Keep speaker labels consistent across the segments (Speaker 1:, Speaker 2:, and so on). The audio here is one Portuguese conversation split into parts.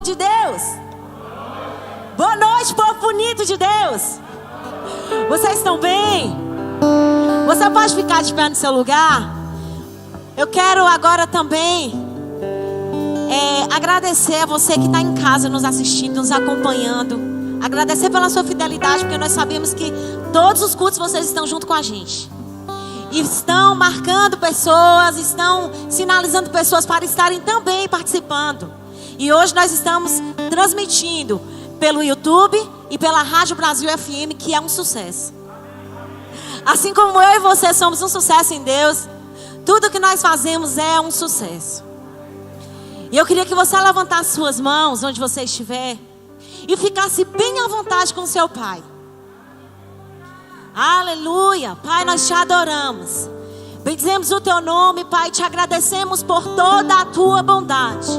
Speaker 1: de Deus. Boa noite, povo bonito de Deus. Vocês estão bem? Você pode ficar de pé no seu lugar? Eu quero agora também agradecer a você que está em casa nos assistindo, nos acompanhando. Agradecer pela sua fidelidade, porque nós sabemos que todos os cultos vocês estão junto com a gente. E estão marcando pessoas, estão sinalizando pessoas para estarem também participando. E hoje nós estamos transmitindo pelo YouTube e pela Rádio Brasil FM, que é um sucesso. Assim como eu e você somos um sucesso em Deus, tudo que nós fazemos é um sucesso. E eu queria que você levantasse suas mãos onde você estiver e ficasse bem à vontade com seu Pai. Aleluia. Pai, nós te adoramos. Bendizemos o teu nome, Pai. Te agradecemos por toda a tua bondade,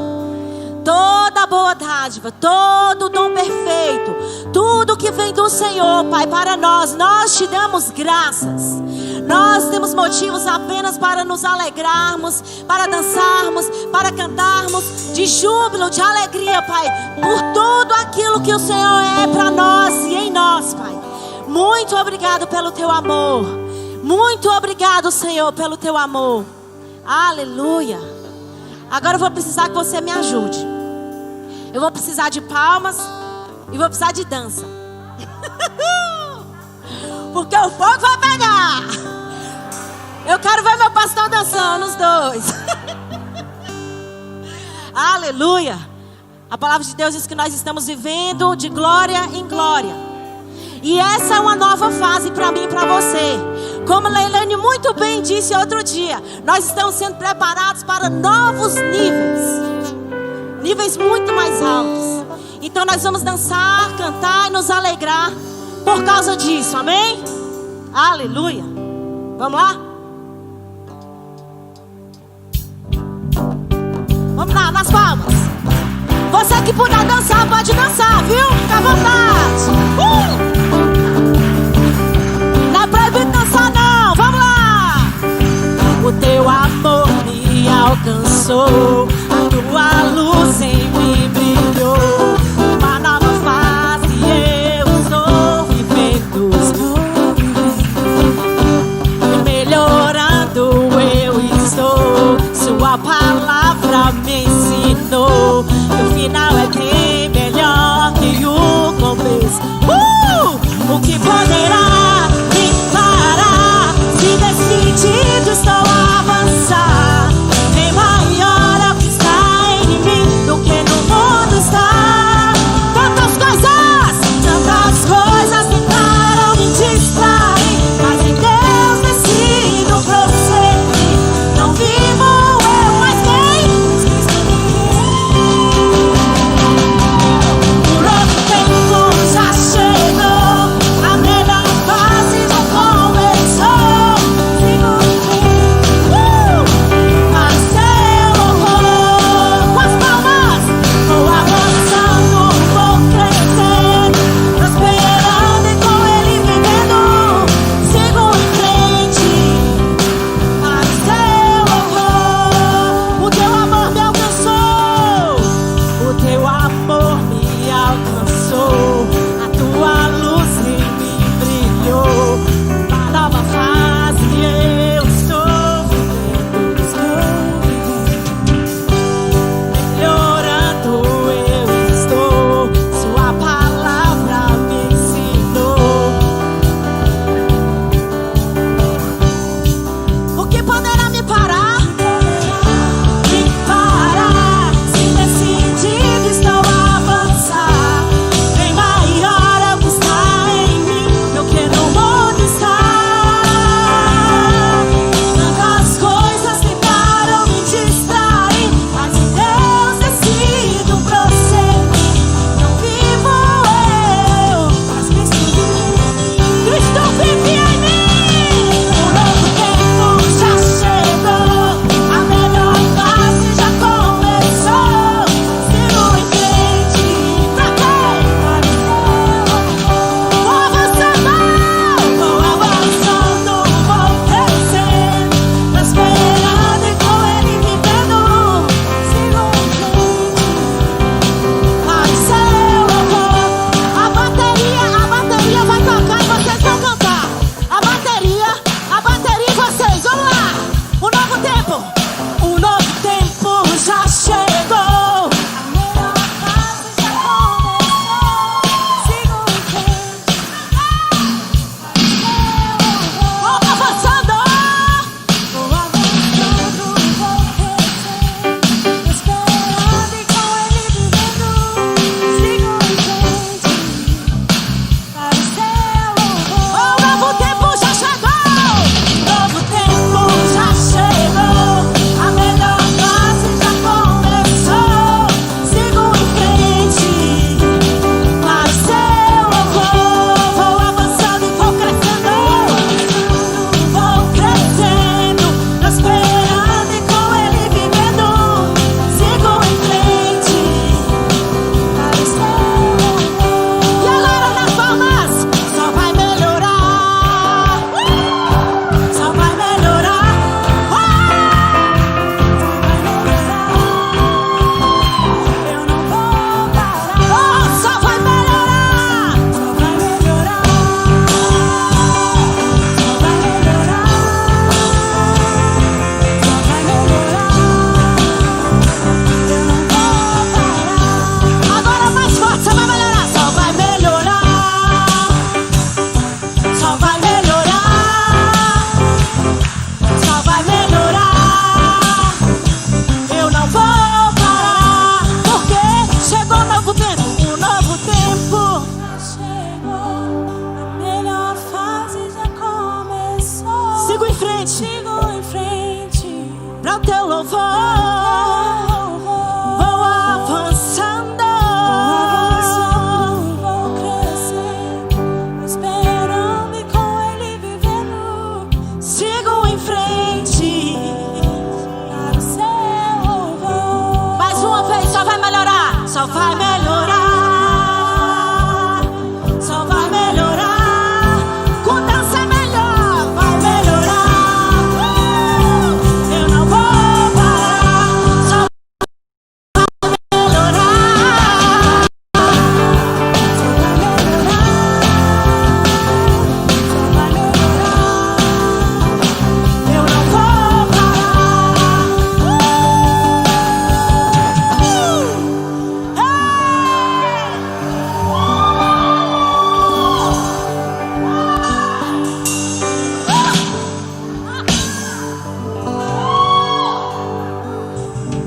Speaker 1: toda a boa dádiva, todo o dom perfeito, tudo que vem do Senhor, Pai, para nós. Nós te damos graças. Nós temos motivos apenas para nos alegrarmos, para dançarmos, para cantarmos de júbilo, de alegria, Pai, por tudo aquilo que o Senhor é para nós e em nós, Pai. Muito obrigado pelo teu amor. Muito obrigado, Senhor, pelo teu amor. Aleluia. Agora eu vou precisar que você me ajude. Eu vou precisar de palmas e vou precisar de dança. Porque o fogo vai pegar. Eu quero ver meu pastor dançando, os dois. Aleluia. A palavra de Deus diz que nós estamos vivendo de glória em glória. E essa é uma nova fase para mim e para você. Como a Leilane muito bem disse outro dia, nós estamos sendo preparados para novos níveis. Níveis muito mais altos. Então nós vamos dançar, cantar e nos alegrar por causa disso, amém? Aleluia. Vamos lá? Vamos lá, nas palmas. Você que puder dançar, pode dançar, viu? Fica à vontade. Não é proibido dançar não, vamos lá. O teu amor me alcançou, a tua luz em mim brilhou. Uma nova fase eu estou vivendo, melhorando eu estou. Sua palavra me ensinou que o final é bem melhor que o começo. O que poderá me parar? Se decidido estou a avançar, bem maior é o que está em mim do que no mundo está. Tantas coisas tentaram me distrair, mas em Deus decido prosseguir. Não vivo eu, mas quem? Por outro tempo já chegou, a melhor fase já começou. Sigo mas eu vou com as palmas, vou avançando, vou crescendo, prosperando e com Ele vivendo. Sigo em frente, mas eu vou. O teu amor me alcançou, o teu amor me alcançou, a tua luz em mim brilhou. Uma nova fase eu estou vivendo, melhorando eu estou. Sua palavra me ensinou. O que poderá me parar? Me parar, se decidido estou a avançar, bem maior só vai melhorar, só vai melhorar. Com dança é melhor, vai melhorar. Eu não vou parar, só vai melhorar, só vai melhorar, eu não vou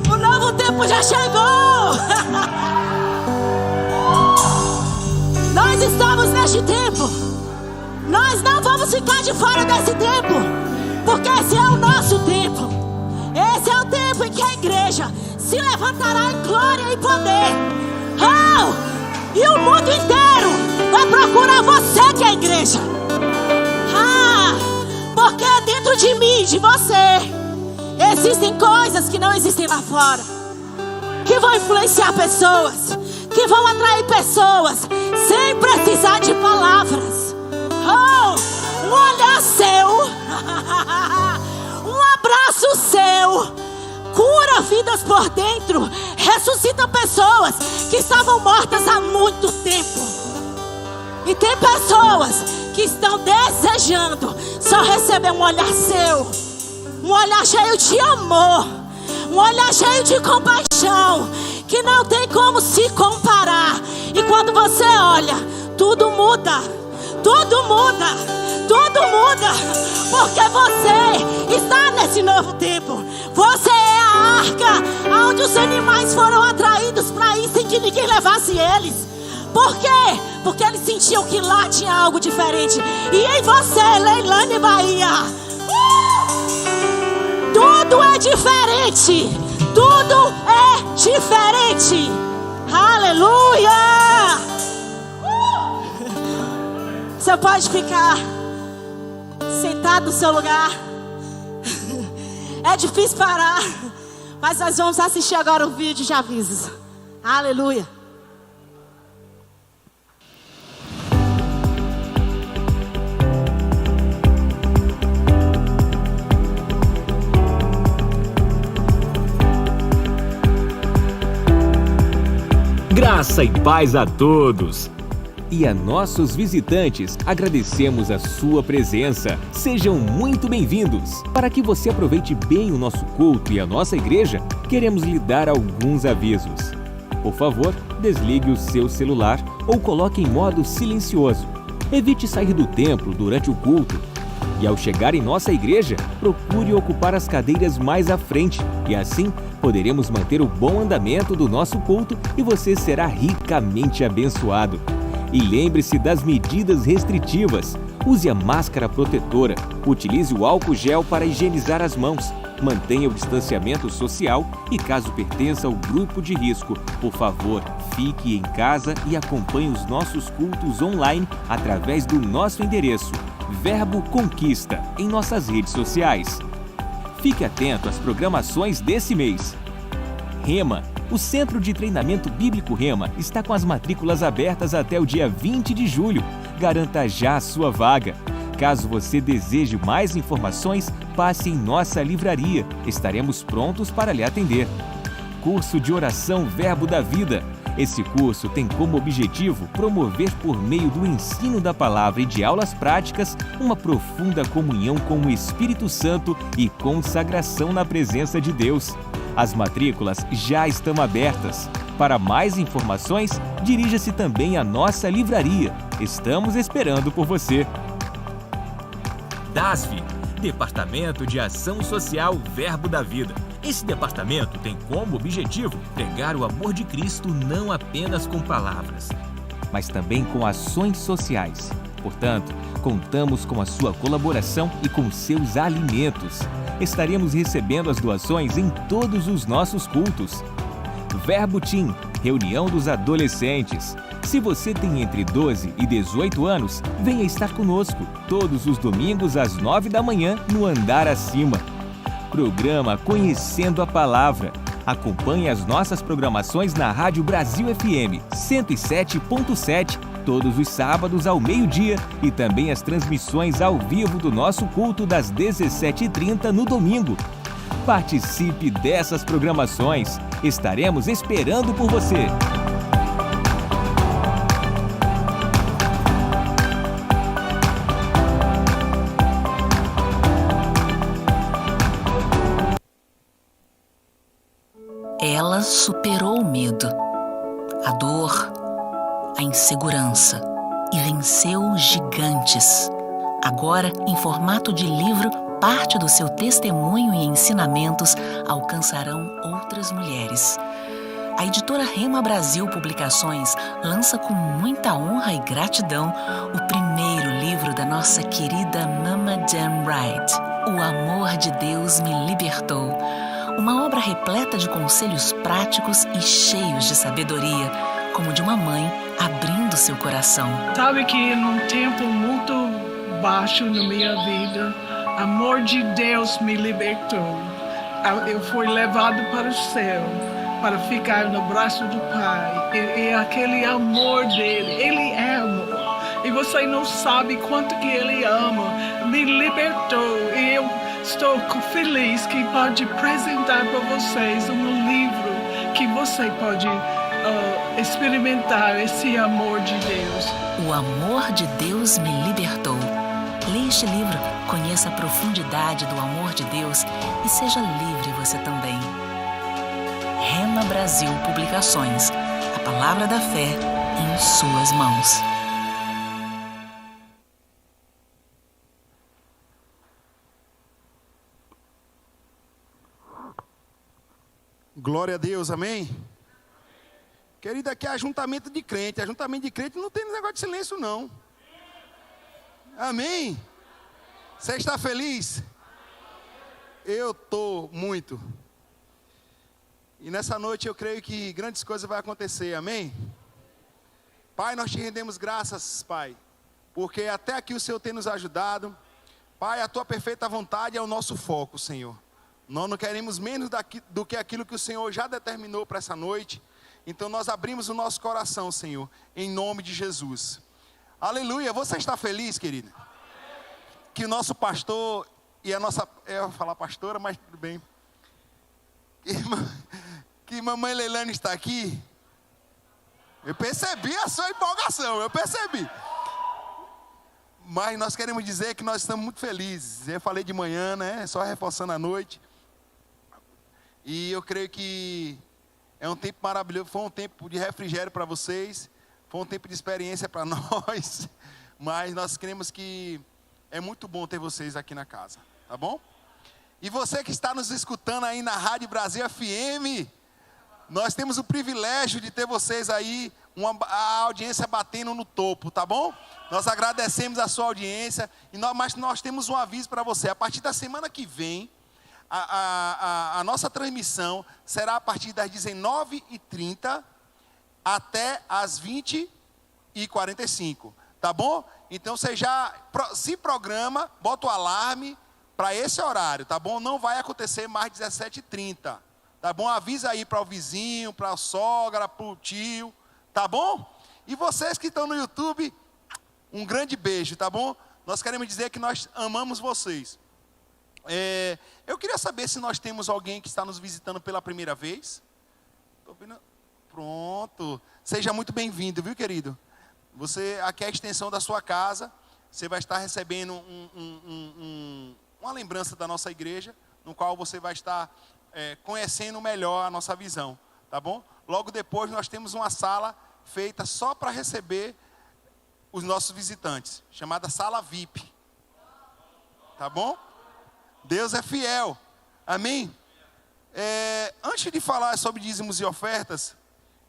Speaker 1: o novo tempo já chegou. Nós estamos neste tempo. Nós não vamos ficar de fora desse tempo, porque esse é o nosso tempo. Esse é o tempo em que a igreja se levantará em glória e poder. Oh! E o mundo inteiro vai procurar você, que é a igreja. Porque dentro de mim, de você, existem coisas que não existem lá fora, que vão influenciar pessoas, que vão atrair pessoas, sem precisar de palavras. Oh, um olhar seu, um abraço seu, cura vidas por dentro, ressuscita pessoas que estavam mortas há muito tempo. E tem pessoas que estão desejando só receber um olhar seu, um olhar cheio de amor, um olhar cheio de compaixão, que não tem como se comparar. E quando você olha, tudo muda, tudo muda, tudo muda, porque você está nesse novo tempo. Você é a arca onde os animais foram atraídos para ir sem que ninguém levasse eles. Por quê? Porque eles sentiam que lá tinha algo diferente. E em você, Leilane Bahia, tudo é diferente. Tudo é diferente. Aleluia! Você pode ficar sentado no seu lugar. É difícil parar, mas nós vamos assistir agora o vídeo de avisos. Aleluia!
Speaker 2: Graça e paz a todos! E a nossos visitantes, agradecemos a sua presença. Sejam muito bem-vindos! Para que você aproveite bem o nosso culto e a nossa igreja, queremos lhe dar alguns avisos. Por favor, desligue o seu celular ou coloque em modo silencioso. Evite sair do templo durante o culto. E ao chegar em nossa igreja, procure ocupar as cadeiras mais à frente e assim poderemos manter o bom andamento do nosso culto e você será ricamente abençoado. E lembre-se das medidas restritivas. Use a máscara protetora, utilize o álcool gel para higienizar as mãos, mantenha o distanciamento social e caso pertença ao grupo de risco, por favor, fique em casa e acompanhe os nossos cultos online através do nosso endereço Verbo Conquista em nossas redes sociais. Fique atento às programações desse mês. Rema, o Centro de Treinamento Bíblico Rema está com as matrículas abertas até o dia 20 de julho. Garanta já a sua vaga. Caso você deseje mais informações, passe em nossa livraria. Estaremos prontos para lhe atender. Curso de Oração Verbo da Vida. Esse curso tem como objetivo promover, por meio do ensino da palavra e de aulas práticas, uma profunda comunhão com o Espírito Santo e consagração na presença de Deus. As matrículas já estão abertas. Para mais informações, dirija-se também à nossa livraria. Estamos esperando por você. DASV, Departamento de Ação Social Verbo da Vida. Esse departamento tem como objetivo pregar o amor de Cristo não apenas com palavras, mas também com ações sociais. Portanto, contamos com a sua colaboração e com seus alimentos. Estaremos recebendo as doações em todos os nossos cultos. Verbo Team, reunião dos adolescentes. Se você tem entre 12 e 18 anos, venha estar conosco todos os domingos às 9 da manhã no andar acima. Programa Conhecendo a Palavra. Acompanhe as nossas programações na Rádio Brasil FM 107.7 todos os sábados ao meio-dia e também as transmissões ao vivo do nosso culto das 17h30 no domingo. Participe dessas programações. Estaremos esperando por você.
Speaker 3: Ela superou o medo, a dor, a insegurança e venceu gigantes. Agora, em formato de livro, parte do seu testemunho e ensinamentos alcançarão outras mulheres. A editora Rema Brasil Publicações lança com muita honra e gratidão o primeiro livro da nossa querida Mama Jan Wright, O Amor de Deus Me Libertou. Uma obra repleta de conselhos práticos e cheios de sabedoria, como de uma mãe abrindo seu coração.
Speaker 4: Sabe que num tempo muito baixo na minha vida, o amor de Deus me libertou. Eu fui levado para o céu, para ficar no braço do Pai. E aquele amor dele, Ele é amor. E você não sabe quanto que Ele ama. Me libertou. E eu estou feliz que pode apresentar para vocês um livro que você pode experimentar esse amor de Deus.
Speaker 3: O Amor de Deus Me Libertou. Leia este livro, conheça a profundidade do amor de Deus e seja livre você também. Rema Brasil Publicações. A palavra da fé em suas mãos.
Speaker 5: Glória a Deus, amém? Querido, aqui é ajuntamento de crente. Ajuntamento de crente não tem negócio de silêncio, não. Amém? Você está feliz? Eu estou muito. E nessa noite eu creio que grandes coisas vão acontecer, amém? Pai, nós te rendemos graças, Pai, porque até aqui o Senhor tem nos ajudado. Pai, a tua perfeita vontade é o nosso foco, Senhor. Nós não queremos menos do que aquilo que o Senhor já determinou para essa noite. Então nós abrimos o nosso coração, Senhor, em nome de Jesus. Aleluia. Você está feliz, querida? Que o nosso pastor e a nossa... Eu ia falar pastora, mas tudo bem. Que mamãe Leilane está aqui. Eu percebi a sua empolgação, eu percebi. Mas nós queremos dizer que nós estamos muito felizes. Eu falei de manhã, né? Só reforçando a noite. E eu creio que é um tempo maravilhoso. Foi um tempo de refrigério para vocês. Foi um tempo de experiência para nós. Mas nós queremos que é muito bom ter vocês aqui na casa. Tá bom? E você que está nos escutando aí na Rádio Brasil FM, nós temos o privilégio de ter vocês aí, a audiência batendo no topo, tá bom? Nós agradecemos a sua audiência, mas nós temos um aviso para você. A partir da semana que vem, a nossa transmissão será a partir das 19h30 até as 20h45, tá bom? Então você já se programa, bota o alarme para esse horário, tá bom? Não vai acontecer mais 17h30, tá bom? Avisa aí para o vizinho, para a sogra, para o tio, tá bom? E vocês que estão no YouTube, um grande beijo, tá bom? Nós queremos dizer que nós amamos vocês. Eu queria saber se nós temos alguém que está nos visitando pela primeira vez. Tô vendo... Pronto. Seja muito bem-vindo, viu, querido? Você, aqui é a extensão da sua casa. Você vai estar recebendo uma lembrança da nossa igreja, no qual você vai estar conhecendo melhor a nossa visão, tá bom? Logo depois nós temos uma sala feita só para receber os nossos visitantes, chamada Sala VIP, tá bom? Deus é fiel, amém? Antes de falar sobre dízimos e ofertas,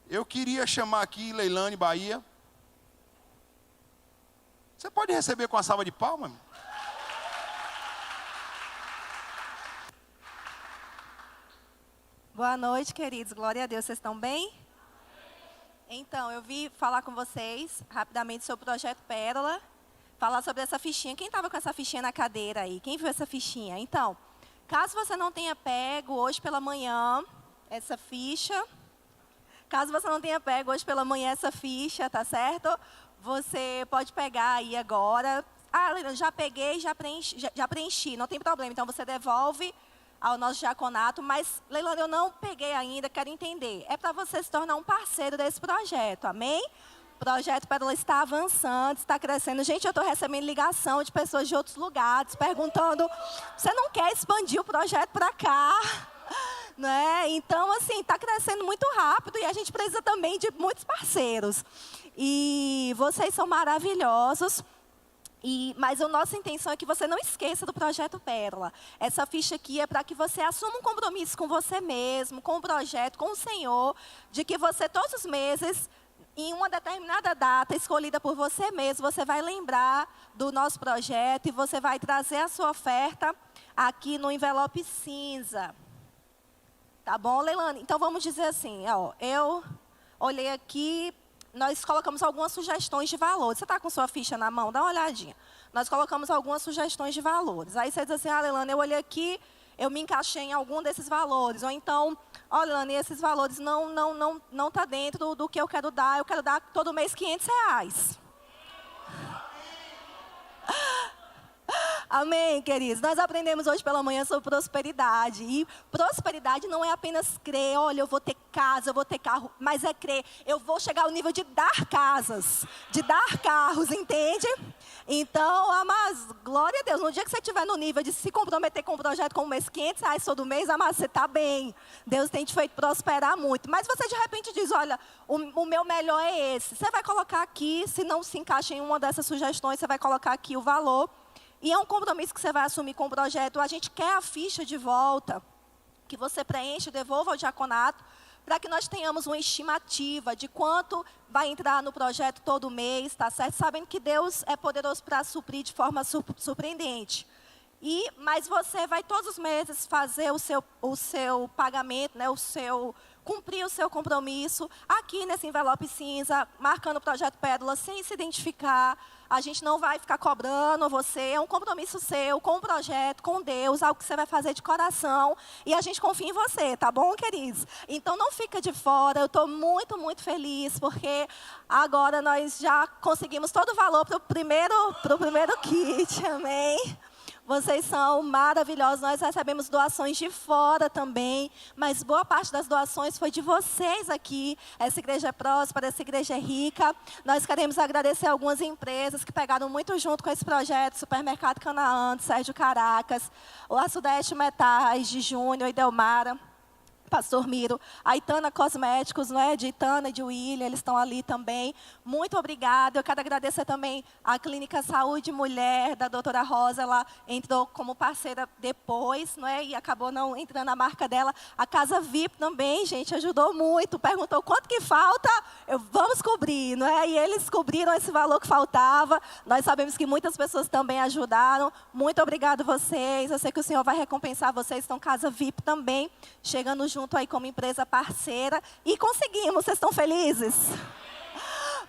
Speaker 5: eu queria chamar aqui Leilane Bahia. Você pode receber com a salva de palmas?
Speaker 6: Boa noite, queridos. Glória a Deus. Vocês estão bem? Então, eu vim falar com vocês rapidamente sobre o Projeto Pérola. Falar sobre essa fichinha. Quem estava com essa fichinha na cadeira aí? Quem viu essa fichinha? Então, caso você não tenha pego, hoje pela manhã, essa ficha. Caso você não tenha pego hoje pela manhã essa ficha, tá certo? Você pode pegar aí agora. Ah, Leilane, já peguei, já preenchi, não tem problema. Então, você devolve ao nosso diaconato. Mas, Leilane, eu não peguei ainda, quero entender. É para você se tornar um parceiro desse projeto, amém? O projeto Pérola está avançando, está crescendo. Gente, eu estou recebendo ligação de pessoas de outros lugares, perguntando, você não quer expandir o projeto para cá? Né? Então, assim, está crescendo muito rápido e a gente precisa também de muitos parceiros. E vocês são maravilhosos. Mas a nossa intenção é que você não esqueça do Projeto Pérola. Essa ficha aqui é para que você assuma um compromisso com você mesmo, com o projeto, com o Senhor, de que você, todos os meses, em uma determinada data escolhida por você mesmo, você vai lembrar do nosso projeto e você vai trazer a sua oferta aqui no envelope cinza. Tá bom, Leilane? Então, vamos dizer assim, ó, eu olhei aqui, nós colocamos algumas sugestões de valores. Você está com sua ficha na mão? Dá uma olhadinha. Nós colocamos algumas sugestões de valores. Aí você diz assim, Leilane, eu olhei aqui, eu me encaixei em algum desses valores. Ou então, olha, Leilane, esses valores não tá dentro do que eu quero dar todo mês R$500. Amém, queridos? Nós aprendemos hoje pela manhã sobre prosperidade. E prosperidade não é apenas crer, olha, eu vou ter casa, eu vou ter carro, mas é crer, eu vou chegar ao nível de dar casas, de dar carros, entende? Então, amados, glória a Deus, no dia que você estiver no nível de se comprometer com um projeto como esse, R$500 todo mês, amados, você está bem. Deus tem te feito prosperar muito. Mas você de repente diz, olha, o meu melhor é esse. Você vai colocar aqui, se não se encaixa em uma dessas sugestões, você vai colocar aqui o valor. E é um compromisso que você vai assumir com o projeto. A gente quer a ficha de volta, que você preenche, devolva ao diaconato, para que nós tenhamos uma estimativa de quanto vai entrar no projeto todo mês, tá certo? Sabendo que Deus é poderoso para suprir de forma surpreendente. Mas você vai todos os meses fazer o seu pagamento, né, cumprir o seu compromisso, aqui nesse envelope cinza, marcando o Projeto Pérola, sem se identificar. A gente não vai ficar cobrando você, é um compromisso seu, com o projeto, com Deus, algo que você vai fazer de coração. E a gente confia em você, tá bom, queridos? Então, não fica de fora, eu estou muito, muito feliz, porque agora nós já conseguimos todo o valor para o primeiro kit, amém? Vocês são maravilhosos, nós recebemos doações de fora também, mas boa parte das doações foi de vocês aqui. Essa igreja é próspera, essa igreja é rica. Nós queremos agradecer algumas empresas que pegaram muito junto com esse projeto, Supermercado Canaã, de Sérgio Caracas, o Sudeste Metais, de Júnior e Delmara, Pastor Miro, a Itana Cosméticos, não é? De Itana e de William, eles estão ali também. Muito obrigada. Eu quero agradecer também a Clínica Saúde Mulher, da doutora Rosa. Ela entrou como parceira depois, não é? E acabou não entrando a marca dela. A Casa VIP também, gente, ajudou muito. Perguntou quanto que falta, vamos cobrir, não é? E eles cobriram esse valor que faltava. Nós sabemos que muitas pessoas também ajudaram. Muito obrigado vocês. Eu sei que o Senhor vai recompensar vocês. Então, Casa VIP também, chegando junto aí como empresa parceira, e conseguimos, vocês estão felizes?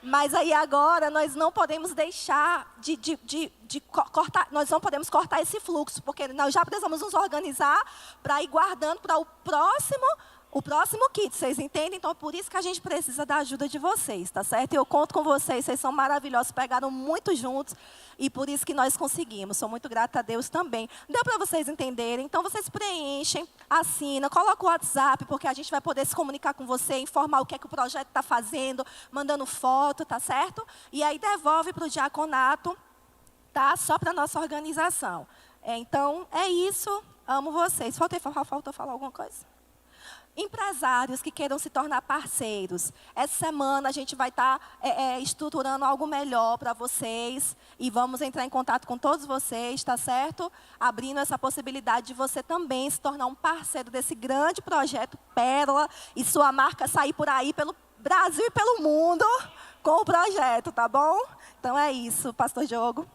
Speaker 6: Mas aí agora nós não podemos deixar de cortar, nós não podemos cortar esse fluxo, porque nós já precisamos nos organizar para ir guardando para o próximo kit, vocês entendem? Então, é por isso que a gente precisa da ajuda de vocês, tá certo? Eu conto com vocês são maravilhosos, pegaram muito juntos, e por isso que nós conseguimos. Sou muito grata a Deus também. Deu para vocês entenderem? Então, vocês preenchem, assinam, colocam o WhatsApp, porque a gente vai poder se comunicar com você, informar o que é que o projeto está fazendo, mandando foto, tá certo? E aí devolve para o diaconato, tá? Só para a nossa organização. Então, é isso. Amo vocês. Faltou falar alguma coisa? Empresários que queiram se tornar parceiros. Essa semana a gente vai estar estruturando algo melhor para vocês. E vamos entrar em contato com todos vocês, tá certo? Abrindo essa possibilidade de você também se tornar um parceiro desse grande projeto Pérola. E sua marca sair por aí, pelo Brasil e pelo mundo, com o projeto, tá bom? Então é isso, Pastor Diogo.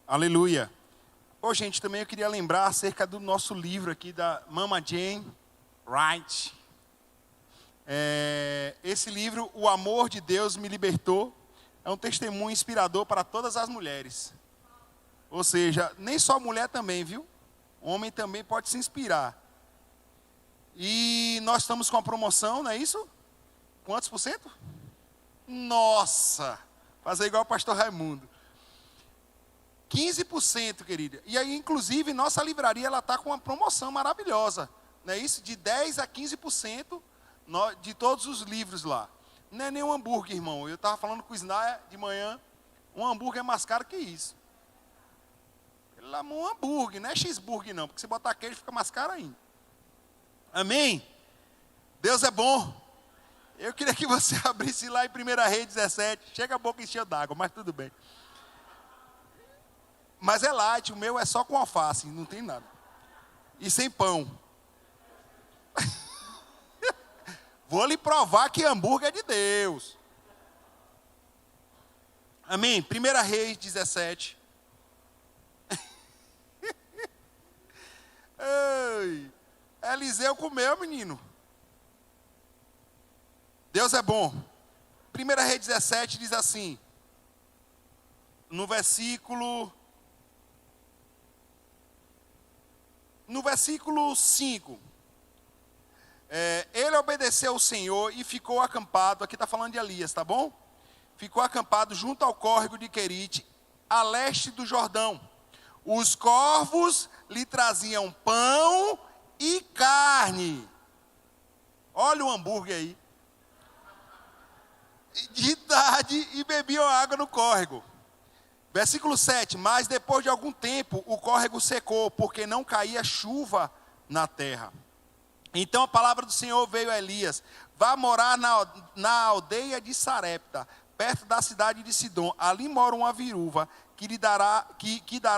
Speaker 5: Aleluia. Ô, gente, também eu queria lembrar acerca do nosso livro aqui da Mama Jane Wright. Esse livro, O Amor de Deus Me Libertou, é um testemunho inspirador para todas as mulheres. Ou seja, nem só mulher também, viu? Homem também pode se inspirar. E nós estamos com a promoção, não é isso? Quantos por cento? Nossa! Fazer igual o pastor Raimundo. 15%, querida. E aí, inclusive, nossa livraria ela está com uma promoção maravilhosa. Não é isso? De 10% a 15% de todos os livros lá. Não é nem um hambúrguer, irmão. Eu estava falando com o Snaya de manhã. Um hambúrguer é mais caro que isso. Ele é um hambúrguer, não é cheeseburger não. Porque se botar queijo fica mais caro ainda. Amém? Deus é bom. Eu queria que você abrisse lá em 1 Reis 17. Chega a boca encheu d'água, mas tudo bem. Mas é light, o meu é só com alface, não tem nada. E sem pão. Vou lhe provar que hambúrguer é de Deus. Amém? 1 Reis 17. Ei, Eliseu comeu, menino. Deus é bom. 1 Reis 17 diz assim, no versículo 5. Ele obedeceu ao Senhor e ficou acampado, aqui está falando de Elias, tá bom? Ficou acampado junto ao córrego de Querite, a leste do Jordão. Os corvos lhe traziam pão e carne. Olha o hambúrguer aí. De tarde e bebiam água no córrego. Versículo 7. Mas depois de algum tempo o córrego secou, porque não caía chuva na terra. Então a palavra do Senhor veio a Elias: vá morar na aldeia de Sarepta, perto da cidade de Sidom. Ali mora uma viúva que dará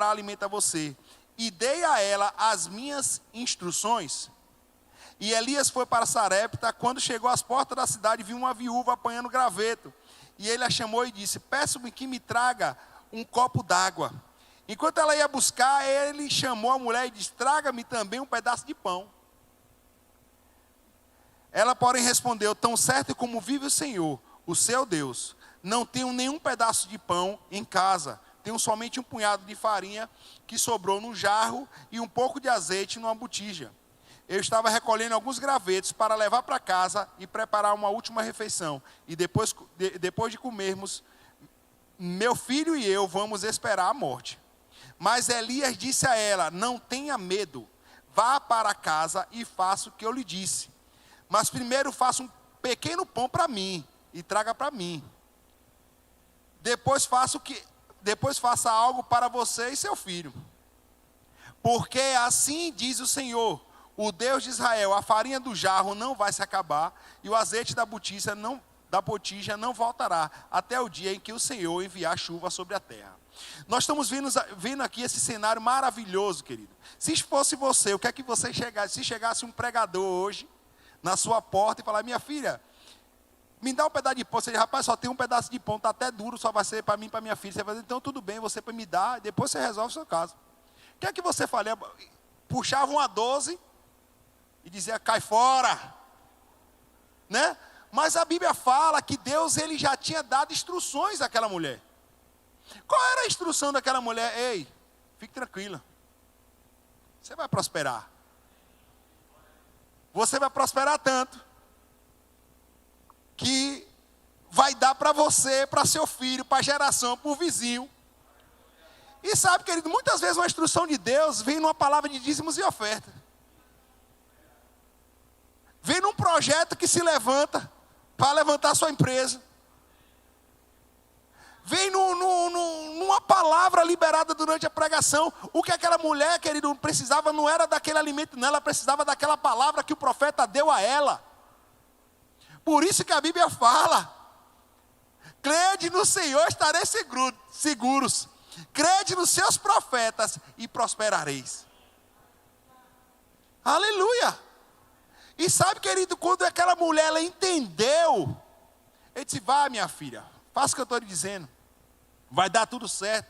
Speaker 5: alimento a você. E dei a ela as minhas instruções. E Elias foi para Sarepta. Quando chegou às portas da cidade, viu uma viúva apanhando graveto. E ele a chamou e disse: peço-me que me traga um copo d'água. Enquanto ela ia buscar, ele chamou a mulher e disse: traga-me também um pedaço de pão. Ela, porém, respondeu: tão certo como vive o Senhor, o seu Deus, não tenho nenhum pedaço de pão em casa. Tenho somente um punhado de farinha que sobrou no jarro e um pouco de azeite numa botija. Eu estava recolhendo alguns gravetos para levar para casa e preparar uma última refeição. E depois de comermos, meu filho e eu vamos esperar a morte. Mas Elias disse a ela: não tenha medo, vá para casa e faça o que eu lhe disse. Mas primeiro faça um pequeno pão para mim e traga para mim. Depois faça algo para você e seu filho. Porque assim diz o Senhor, o Deus de Israel: a farinha do jarro não vai se acabar e o azeite da botija não voltará até o dia em que o Senhor enviar chuva sobre a terra. Nós estamos vendo aqui esse cenário maravilhoso, querido. Se fosse você, o que é que você chegasse? Se chegasse um pregador hoje na sua porta e falar: minha filha, me dá um pedaço de pão. Você diz: rapaz, só tem um pedaço de pão, está até duro, só vai ser para mim e para minha filha. Você vai dizer: então tudo bem, você me dá, depois você resolve o seu caso. O que é que você faria? Puxava uma 12 e dizia: cai fora, né? Mas a Bíblia fala que Deus ele já tinha dado instruções àquela mulher. Qual era a instrução daquela mulher? Ei, fique tranquila, você vai prosperar. Você vai prosperar tanto que vai dar para você, para seu filho, para a geração, para o vizinho. E sabe, querido, muitas vezes uma instrução de Deus vem numa palavra de dízimos e oferta. Vem num projeto que se levanta para levantar sua empresa. Vem numa palavra liberada durante a pregação. O que aquela mulher, querido, precisava não era daquele alimento, não. Ela precisava daquela palavra que o profeta deu a ela. Por isso que a Bíblia fala: crede no Senhor, estareis seguros. Crede nos seus profetas e prosperareis. Aleluia! E sabe, querido, quando aquela mulher ela entendeu, ele disse: vá, minha filha, faça o que eu estou lhe dizendo. Vai dar tudo certo.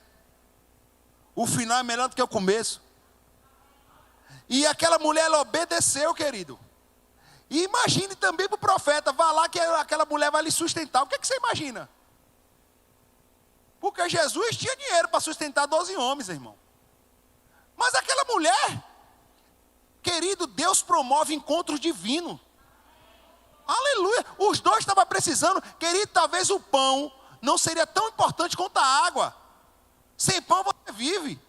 Speaker 5: O final é melhor do que o começo. E aquela mulher, ela obedeceu, querido. E imagine também para o profeta: vá lá que aquela mulher vai lhe sustentar. O que é que você imagina? Porque Jesus tinha dinheiro para sustentar 12 homens, irmão. Mas aquela mulher, querido, Deus promove encontros divinos. Aleluia. Os dois estavam precisando. Querido, talvez o pão não seria tão importante quanto a água. Sem pão você vive.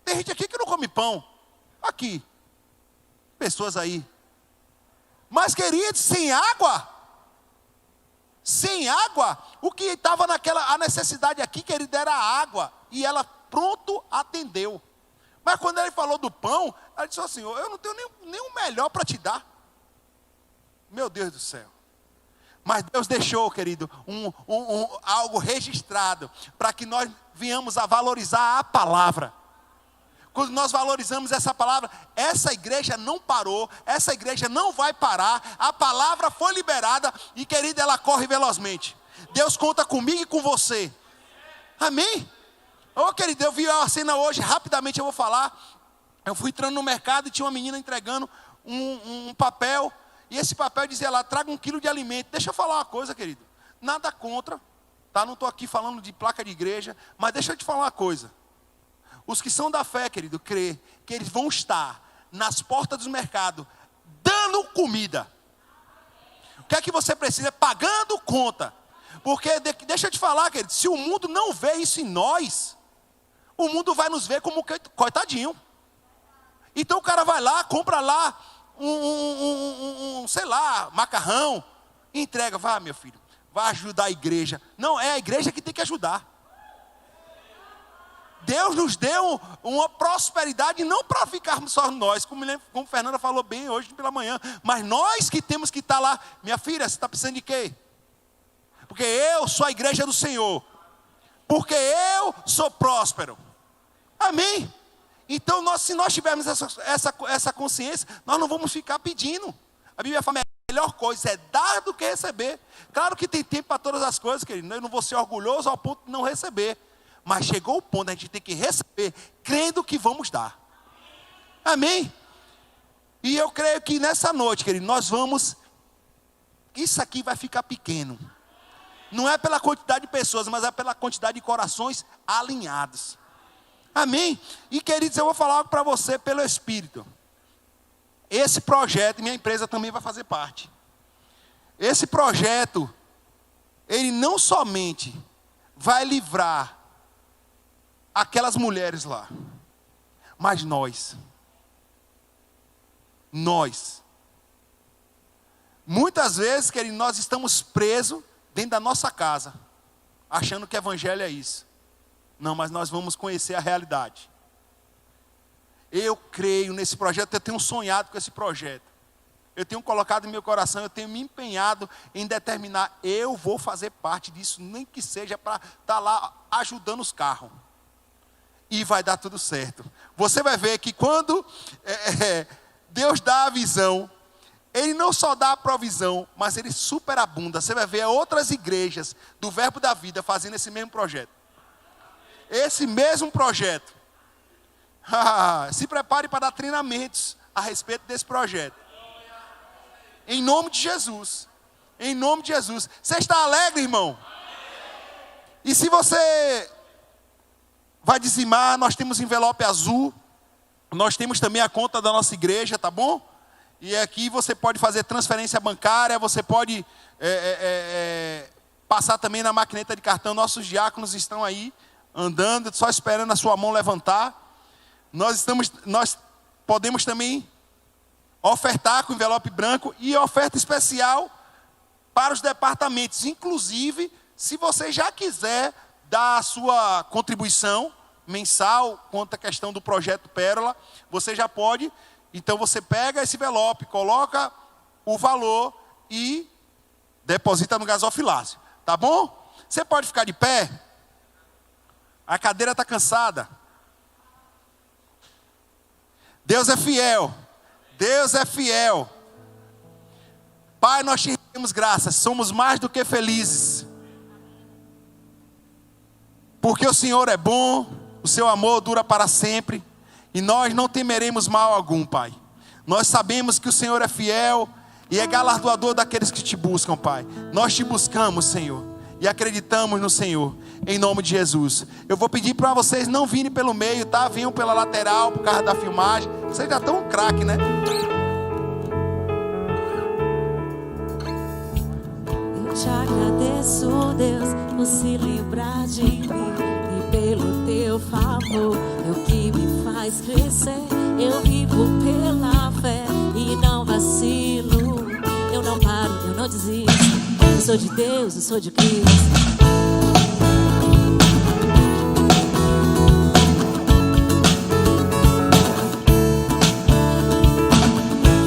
Speaker 5: Tem gente aqui que não come pão. Aqui. Pessoas aí. Mas, queridos, sem água, o que estava a necessidade aqui, querido, era a água. E ela pronto atendeu. Mas quando ele falou do pão, ela disse assim: eu não tenho nenhum melhor para te dar. Meu Deus do céu. Mas Deus deixou, querido, algo registrado, para que nós venhamos a valorizar a palavra. Quando nós valorizamos essa palavra, essa igreja não parou, essa igreja não vai parar, a palavra foi liberada e, querido, ela corre velozmente. Deus conta comigo e com você. Amém? Querido, eu vi uma cena hoje, rapidamente eu vou falar. Eu fui entrando no mercado e tinha uma menina entregando um papel. E esse papel dizia lá: traga 1 quilo de alimento. Deixa eu falar uma coisa, querido. Nada contra, tá? Não estou aqui falando de placa de igreja, mas deixa eu te falar uma coisa. Os que são da fé, querido, crê que eles vão estar nas portas dos mercados dando comida. O que é que você precisa? Pagando conta. Porque, deixa eu te falar, querido, se o mundo não vê isso em nós, o mundo vai nos ver como coitadinho. Então o cara vai lá, compra lá sei lá, macarrão, e entrega. Vai, meu filho, vai ajudar a igreja. Não, é a igreja que tem que ajudar. Deus nos deu uma prosperidade não para ficarmos só nós, como a Fernanda falou bem hoje pela manhã, mas nós que temos que estar lá. Minha filha, você está precisando de quê? Porque eu sou a igreja do Senhor, porque eu sou próspero. Amém? Então, se nós tivermos essa consciência, nós não vamos ficar pedindo. A Bíblia fala: a melhor coisa é dar do que receber. Claro que tem tempo para todas as coisas, querido. Eu não vou ser orgulhoso ao ponto de não receber. Mas chegou o ponto de a gente ter que receber, crendo que vamos dar. Amém? E eu creio que nessa noite, querido, nós vamos... Isso aqui vai ficar pequeno. Não é pela quantidade de pessoas, mas é pela quantidade de corações alinhados. Amém? E, queridos, eu vou falar algo para você pelo Espírito. Esse projeto, minha empresa também vai fazer parte. Esse projeto, ele não somente vai livrar aquelas mulheres lá, mas nós, muitas vezes, querido, nós estamos presos dentro da nossa casa, achando que evangelho é isso. Não, mas nós vamos conhecer a realidade. Eu creio nesse projeto, eu tenho sonhado com esse projeto. Eu tenho colocado em meu coração, eu tenho me empenhado em determinar, eu vou fazer parte disso, nem que seja para estar lá ajudando os carros. E vai dar tudo certo. Você vai ver que quando Deus dá a visão, Ele não só dá a provisão, mas Ele superabunda. Você vai ver outras igrejas do Verbo da Vida fazendo esse mesmo projeto. Esse mesmo projeto. Se prepare para dar treinamentos a respeito desse projeto. Em nome de Jesus. Em nome de Jesus. Você está alegre, irmão? E se você vai dizimar, nós temos envelope azul. Nós temos também a conta da nossa igreja, tá bom? E aqui você pode fazer transferência bancária, você pode passar também na maquineta de cartão. Nossos diáconos estão aí, andando, só esperando a sua mão levantar. Nós podemos também ofertar com envelope branco e oferta especial para os departamentos. Inclusive, se você já quiser dar a sua contribuição mensal quanto à questão do projeto Pérola, você já pode. Então você pega esse envelope, coloca o valor e deposita no gasofilácio. Tá bom? Você pode ficar de pé. A cadeira está cansada. Deus é fiel. Deus é fiel. Pai, nós te rendemos graças. Somos mais do que felizes. Porque o Senhor é bom, o seu amor dura para sempre. E nós não temeremos mal algum, Pai. Nós sabemos que o Senhor é fiel e é galardoador daqueles que te buscam, Pai. Nós te buscamos, Senhor. e acreditamos no Senhor, em nome de Jesus. Eu vou pedir para vocês não virem pelo meio, tá? Venham pela lateral, por causa da filmagem. Vocês já estão um craque, né?
Speaker 1: Eu te agradeço, Deus, por se lembrar de mim e pelo teu favor, é o que me faz crescer. Eu vivo pela fé e não vacilo. Eu não paro, eu não desisto. Eu sou de Deus, eu sou de Cristo.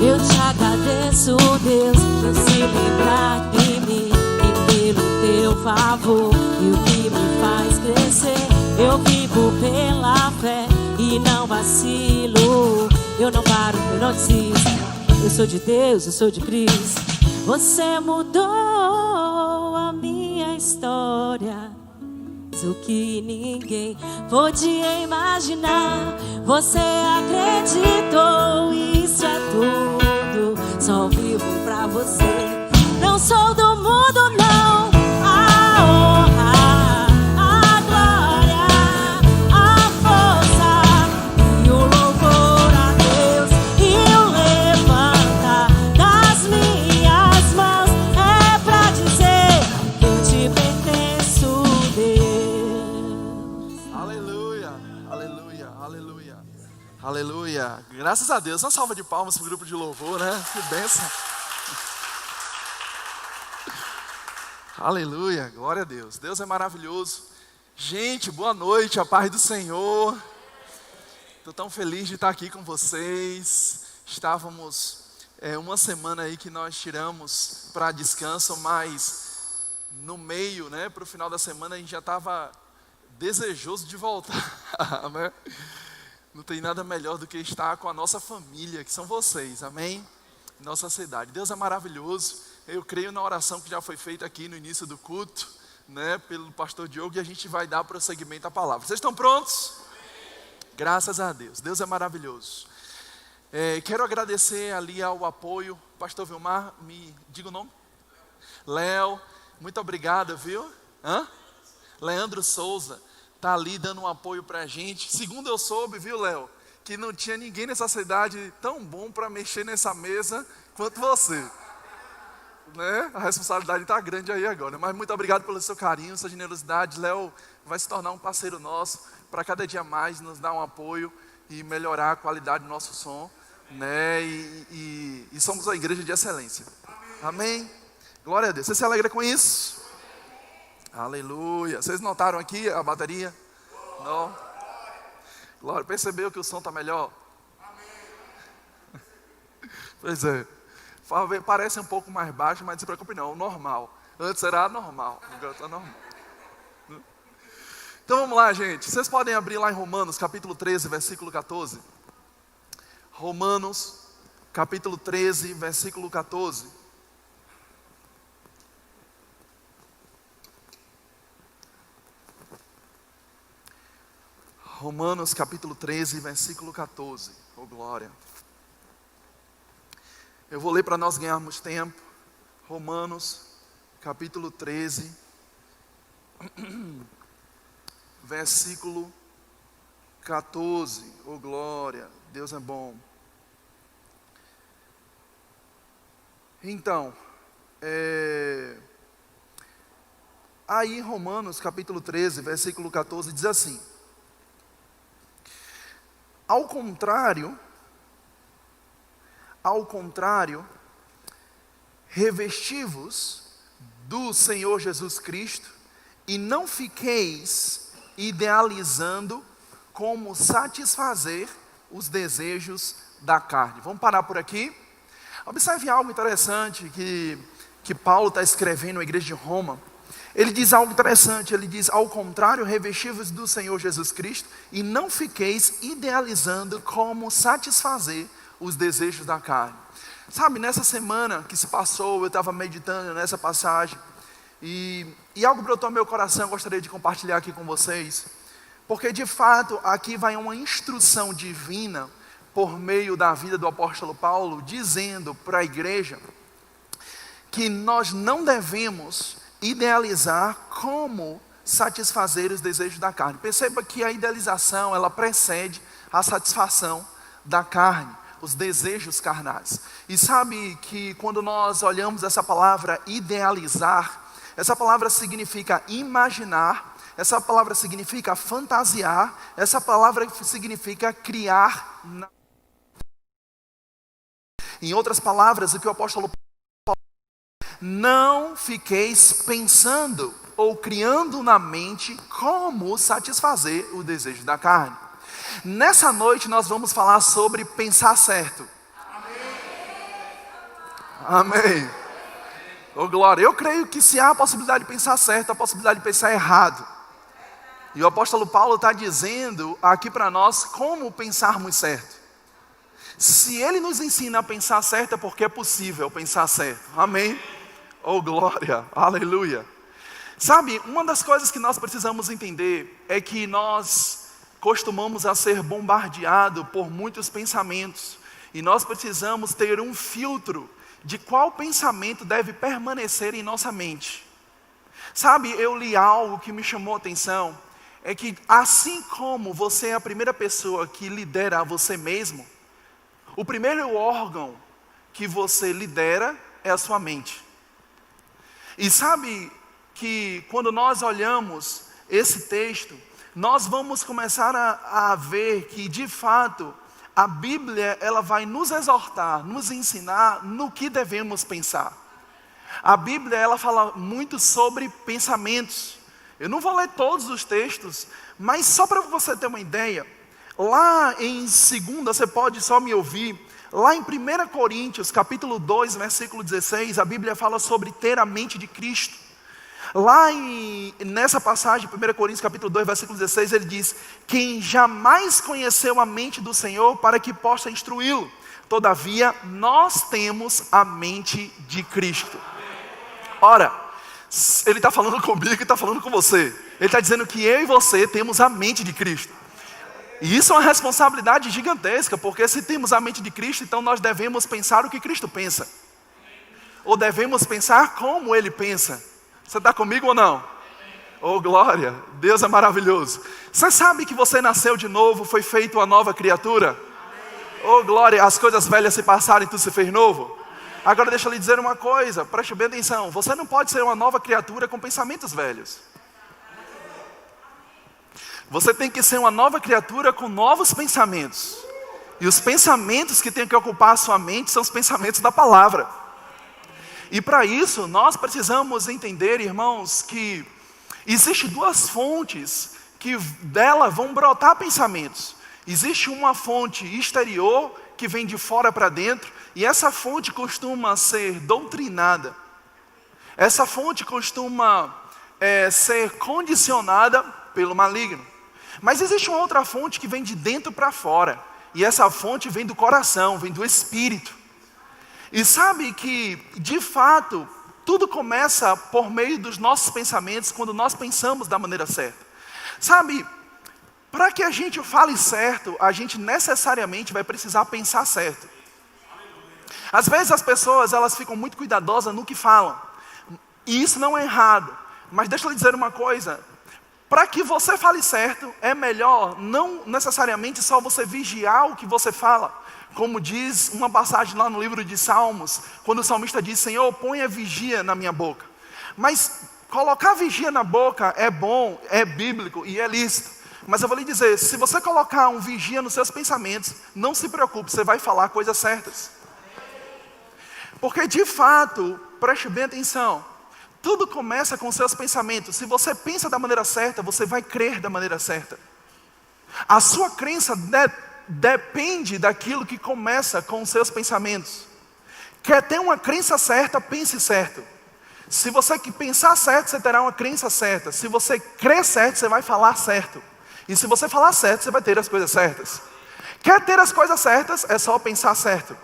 Speaker 1: Eu te agradeço, Deus, por se lembrar de mim e pelo teu favor, e o que me faz crescer. Eu vivo pela fé e não vacilo. Eu não paro, eu não desisto. Eu sou de Deus, eu sou de Cristo. Você mudou a minha história, o que ninguém podia imaginar. Você acreditou, isso é tudo. Só vivo pra você. Não sou do mundo, não. A honra, a glória, a força e o louvor a Deus e o levantar das minhas mãos é pra dizer que eu te pertenço, Deus.
Speaker 7: Aleluia, aleluia, aleluia, aleluia. Graças a Deus. Uma salva de palmas pro grupo de louvor, né? Que bênção. Aleluia, glória a Deus. Deus é maravilhoso. Gente, boa noite, a paz do Senhor. Estou tão feliz de estar aqui com vocês. Estávamos uma semana aí que nós tiramos para descanso, mas no meio, né, para o final da semana a gente já estava desejoso de voltar, né? Não tem nada melhor do que estar com a nossa família, que são vocês, amém? Nossa cidade. Deus é maravilhoso. Eu creio na oração que já foi feita aqui no início do culto, né, pelo pastor Diogo, e a gente vai dar prosseguimento à palavra. Vocês estão prontos? Graças a Deus. Deus é maravilhoso. Quero agradecer ali ao apoio. Pastor Vilmar, me diga o nome? Léo, muito obrigado, viu? Leandro Souza está ali dando um apoio para a gente. Segundo eu soube, viu, Léo, que não tinha ninguém nessa cidade tão bom para mexer nessa mesa quanto você, né? A responsabilidade está grande aí agora. Mas muito obrigado pelo seu carinho, sua generosidade. Léo vai se tornar um parceiro nosso para cada dia mais nos dar um apoio e melhorar a qualidade do nosso som, né? E somos uma igreja de excelência. Amém? Glória a Deus. Você se alegra com isso? Aleluia. Vocês notaram aqui a bateria? Não? Glória. Percebeu que o som está melhor? Pois é. Parece um pouco mais baixo, mas não se preocupe não, o normal. Antes era anormal, agora está normal. Então vamos lá, gente. Vocês podem abrir lá em Romanos, capítulo 13, versículo 14. Romanos, capítulo 13, versículo 14. Romanos, capítulo 13, versículo 14. Oh, glória. Eu vou ler para nós ganharmos tempo. Romanos, capítulo 13, versículo 14. Oh, glória, Deus é bom. Então, aí Romanos, capítulo 13, versículo 14, diz assim: Ao contrário, revesti-vos do Senhor Jesus Cristo e não fiqueis idealizando como satisfazer os desejos da carne. Vamos parar por aqui. Observe algo interessante que Paulo está escrevendo à igreja de Roma. Ele diz algo interessante, ele diz: ao contrário, revesti-vos do Senhor Jesus Cristo e não fiqueis idealizando como satisfazer os desejos da carne. Sabe, nessa semana que se passou, eu estava meditando nessa passagem e algo brotou no meu coração, eu gostaria de compartilhar aqui com vocês, porque de fato aqui vai uma instrução divina por meio da vida do apóstolo Paulo, dizendo para a igreja que nós não devemos idealizar como satisfazer os desejos da carne. Perceba que a idealização, ela precede a satisfação da carne, os desejos carnais. E sabe que quando nós olhamos essa palavra idealizar, essa palavra significa imaginar, essa palavra significa fantasiar, essa palavra significa criar. Em outras palavras, o que o apóstolo Paulo fala, não fiqueis pensando ou criando na mente como satisfazer o desejo da carne. Nessa noite nós vamos falar sobre pensar certo. Amém. Oh, glória. Eu creio que se há a possibilidade de pensar certo, há a possibilidade de pensar errado. E o apóstolo Paulo está dizendo aqui para nós como pensarmos certo. Se ele nos ensina a pensar certo, é porque é possível pensar certo. Amém. Oh, glória. Aleluia. Sabe, uma das coisas que nós precisamos entender é que nós costumamos a ser bombardeados por muitos pensamentos. E nós precisamos ter um filtro de qual pensamento deve permanecer em nossa mente. Sabe, eu li algo que me chamou a atenção. É que assim como você é a primeira pessoa que lidera a você mesmo, o primeiro órgão que você lidera é a sua mente. E sabe que quando nós olhamos esse texto, nós vamos começar a ver que de fato a Bíblia ela vai nos exortar, nos ensinar no que devemos pensar. A Bíblia ela fala muito sobre pensamentos. Eu não vou ler todos os textos, mas só para você ter uma ideia, lá em 2, você pode só me ouvir, lá em 1 Coríntios, capítulo 2, versículo 16, a Bíblia fala sobre ter a mente de Cristo. Lá nessa passagem, 1 Coríntios, capítulo 2, versículo 16, ele diz: quem jamais conheceu a mente do Senhor para que possa instruí-lo, todavia nós temos a mente de Cristo. Ora, ele está falando comigo e está falando com você. Ele está dizendo que eu e você temos a mente de Cristo. E isso é uma responsabilidade gigantesca, porque se temos a mente de Cristo, então nós devemos pensar o que Cristo pensa. Ou devemos pensar como Ele pensa. Você está comigo ou não? Oh, glória, Deus é maravilhoso. Você sabe que você nasceu de novo, foi feito uma nova criatura? Oh, glória, as coisas velhas se passaram e tudo se fez novo? Agora deixa eu lhe dizer uma coisa, preste bem atenção. Você não pode ser uma nova criatura com pensamentos velhos. Você tem que ser uma nova criatura com novos pensamentos. E os pensamentos que tem que ocupar a sua mente são os pensamentos da palavra. E para isso nós precisamos entender, irmãos, que existem duas fontes que dela vão brotar pensamentos. Existe uma fonte exterior que vem de fora para dentro, e essa fonte costuma ser doutrinada. Essa fonte costuma ser condicionada pelo maligno. Mas existe uma outra fonte que vem de dentro para fora, e essa fonte vem do coração, vem do espírito. E sabe que, de fato, tudo começa por meio dos nossos pensamentos, quando nós pensamos da maneira certa. Sabe, para que a gente fale certo, a gente necessariamente vai precisar pensar certo. Às vezes as pessoas elas ficam muito cuidadosas no que falam. E isso não é errado. Mas deixa eu lhe dizer uma coisa. Para que você fale certo, é melhor não necessariamente só você vigiar o que você fala. Como diz uma passagem lá no livro de Salmos, quando o salmista diz: Senhor, ponha vigia na minha boca. Mas colocar vigia na boca é bom, é bíblico e é lícito. Mas eu vou lhe dizer, se você colocar um vigia nos seus pensamentos, não se preocupe, você vai falar coisas certas. Porque de fato, preste bem atenção, tudo começa com seus pensamentos. Se você pensa da maneira certa, você vai crer da maneira certa. A sua crença depende daquilo que começa com os seus pensamentos. Quer ter uma crença certa, pense certo. Se você pensar certo, você terá uma crença certa. Se você crer certo, você vai falar certo. E se você falar certo, você vai ter as coisas certas. Quer ter as coisas certas, é só pensar certo.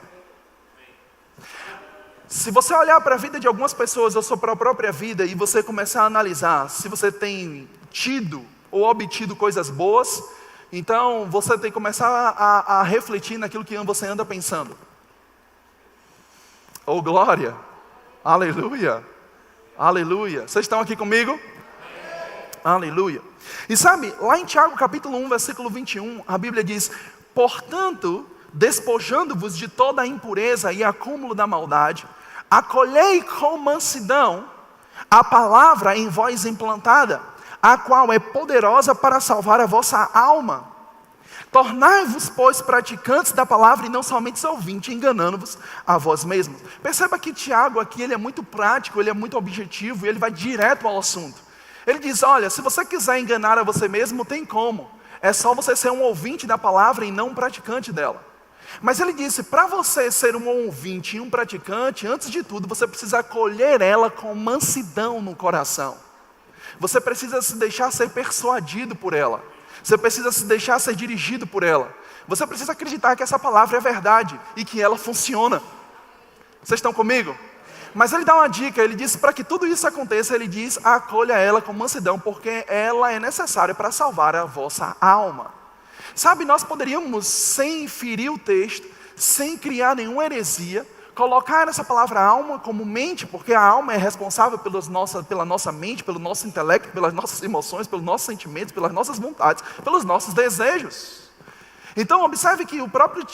Speaker 7: Se você olhar para a vida de algumas pessoas, ou para a própria vida, e você começar a analisar se você tem tido ou obtido coisas boas, então você tem que começar a refletir naquilo que você anda pensando. Oh, glória! Aleluia! Aleluia. Vocês estão aqui comigo? Aleluia. E sabe, lá em Tiago capítulo 1, versículo 21, a Bíblia diz: portanto, despojando-vos de toda a impureza e acúmulo da maldade, acolhei com mansidão a palavra em vós implantada, a qual é poderosa para salvar a vossa alma. Tornai-vos, pois, praticantes da palavra e não somente ouvintes, enganando-vos a vós mesmos. Perceba que Tiago aqui, ele é muito prático, ele é muito objetivo, e ele vai direto ao assunto. Ele diz: olha, se você quiser enganar a você mesmo, tem como. É só você ser um ouvinte da palavra e não um praticante dela. Mas ele disse, para você ser um ouvinte e um praticante, antes de tudo, você precisa acolher ela com mansidão no coração. Você precisa se deixar ser persuadido por ela. Você precisa se deixar ser dirigido por ela. Você precisa acreditar que essa palavra é verdade e que ela funciona. Vocês estão comigo? Mas ele dá uma dica, ele diz, para que tudo isso aconteça, ele diz, acolha ela com mansidão, porque ela é necessária para salvar a vossa alma. Sabe, nós poderíamos, sem ferir o texto, sem criar nenhuma heresia, colocar essa palavra alma como mente, porque a alma é responsável pela nossa mente, pelo nosso intelecto, pelas nossas emoções, pelos nossos sentimentos, pelas nossas vontades, pelos nossos desejos. Então observe que o próprio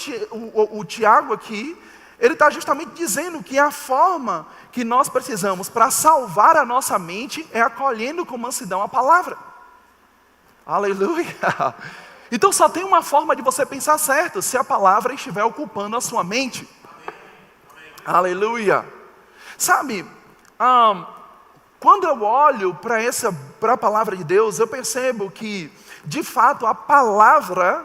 Speaker 7: Tiago aqui, ele está justamente dizendo que a forma que nós precisamos para salvar a nossa mente é acolhendo com mansidão a palavra. Aleluia! Então só tem uma forma de você pensar certo, se a palavra estiver ocupando a sua mente. Aleluia! Sabe, quando eu olho para a palavra de Deus, eu percebo que, de fato, a palavra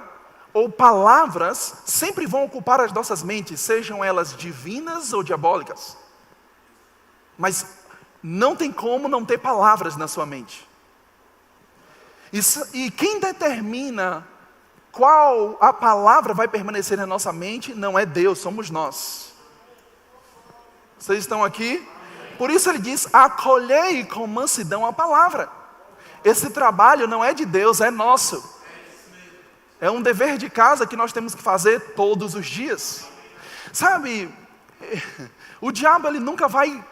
Speaker 7: ou palavras sempre vão ocupar as nossas mentes, sejam elas divinas ou diabólicas. Mas não tem como não ter palavras na sua mente. E quem determina qual a palavra vai permanecer na nossa mente não é Deus, somos nós. Vocês estão aqui? Por isso ele diz, acolhei com mansidão a palavra. Esse trabalho não é de Deus, é nosso. É um dever de casa que nós temos que fazer todos os dias. Sabe, o diabo ele nunca vai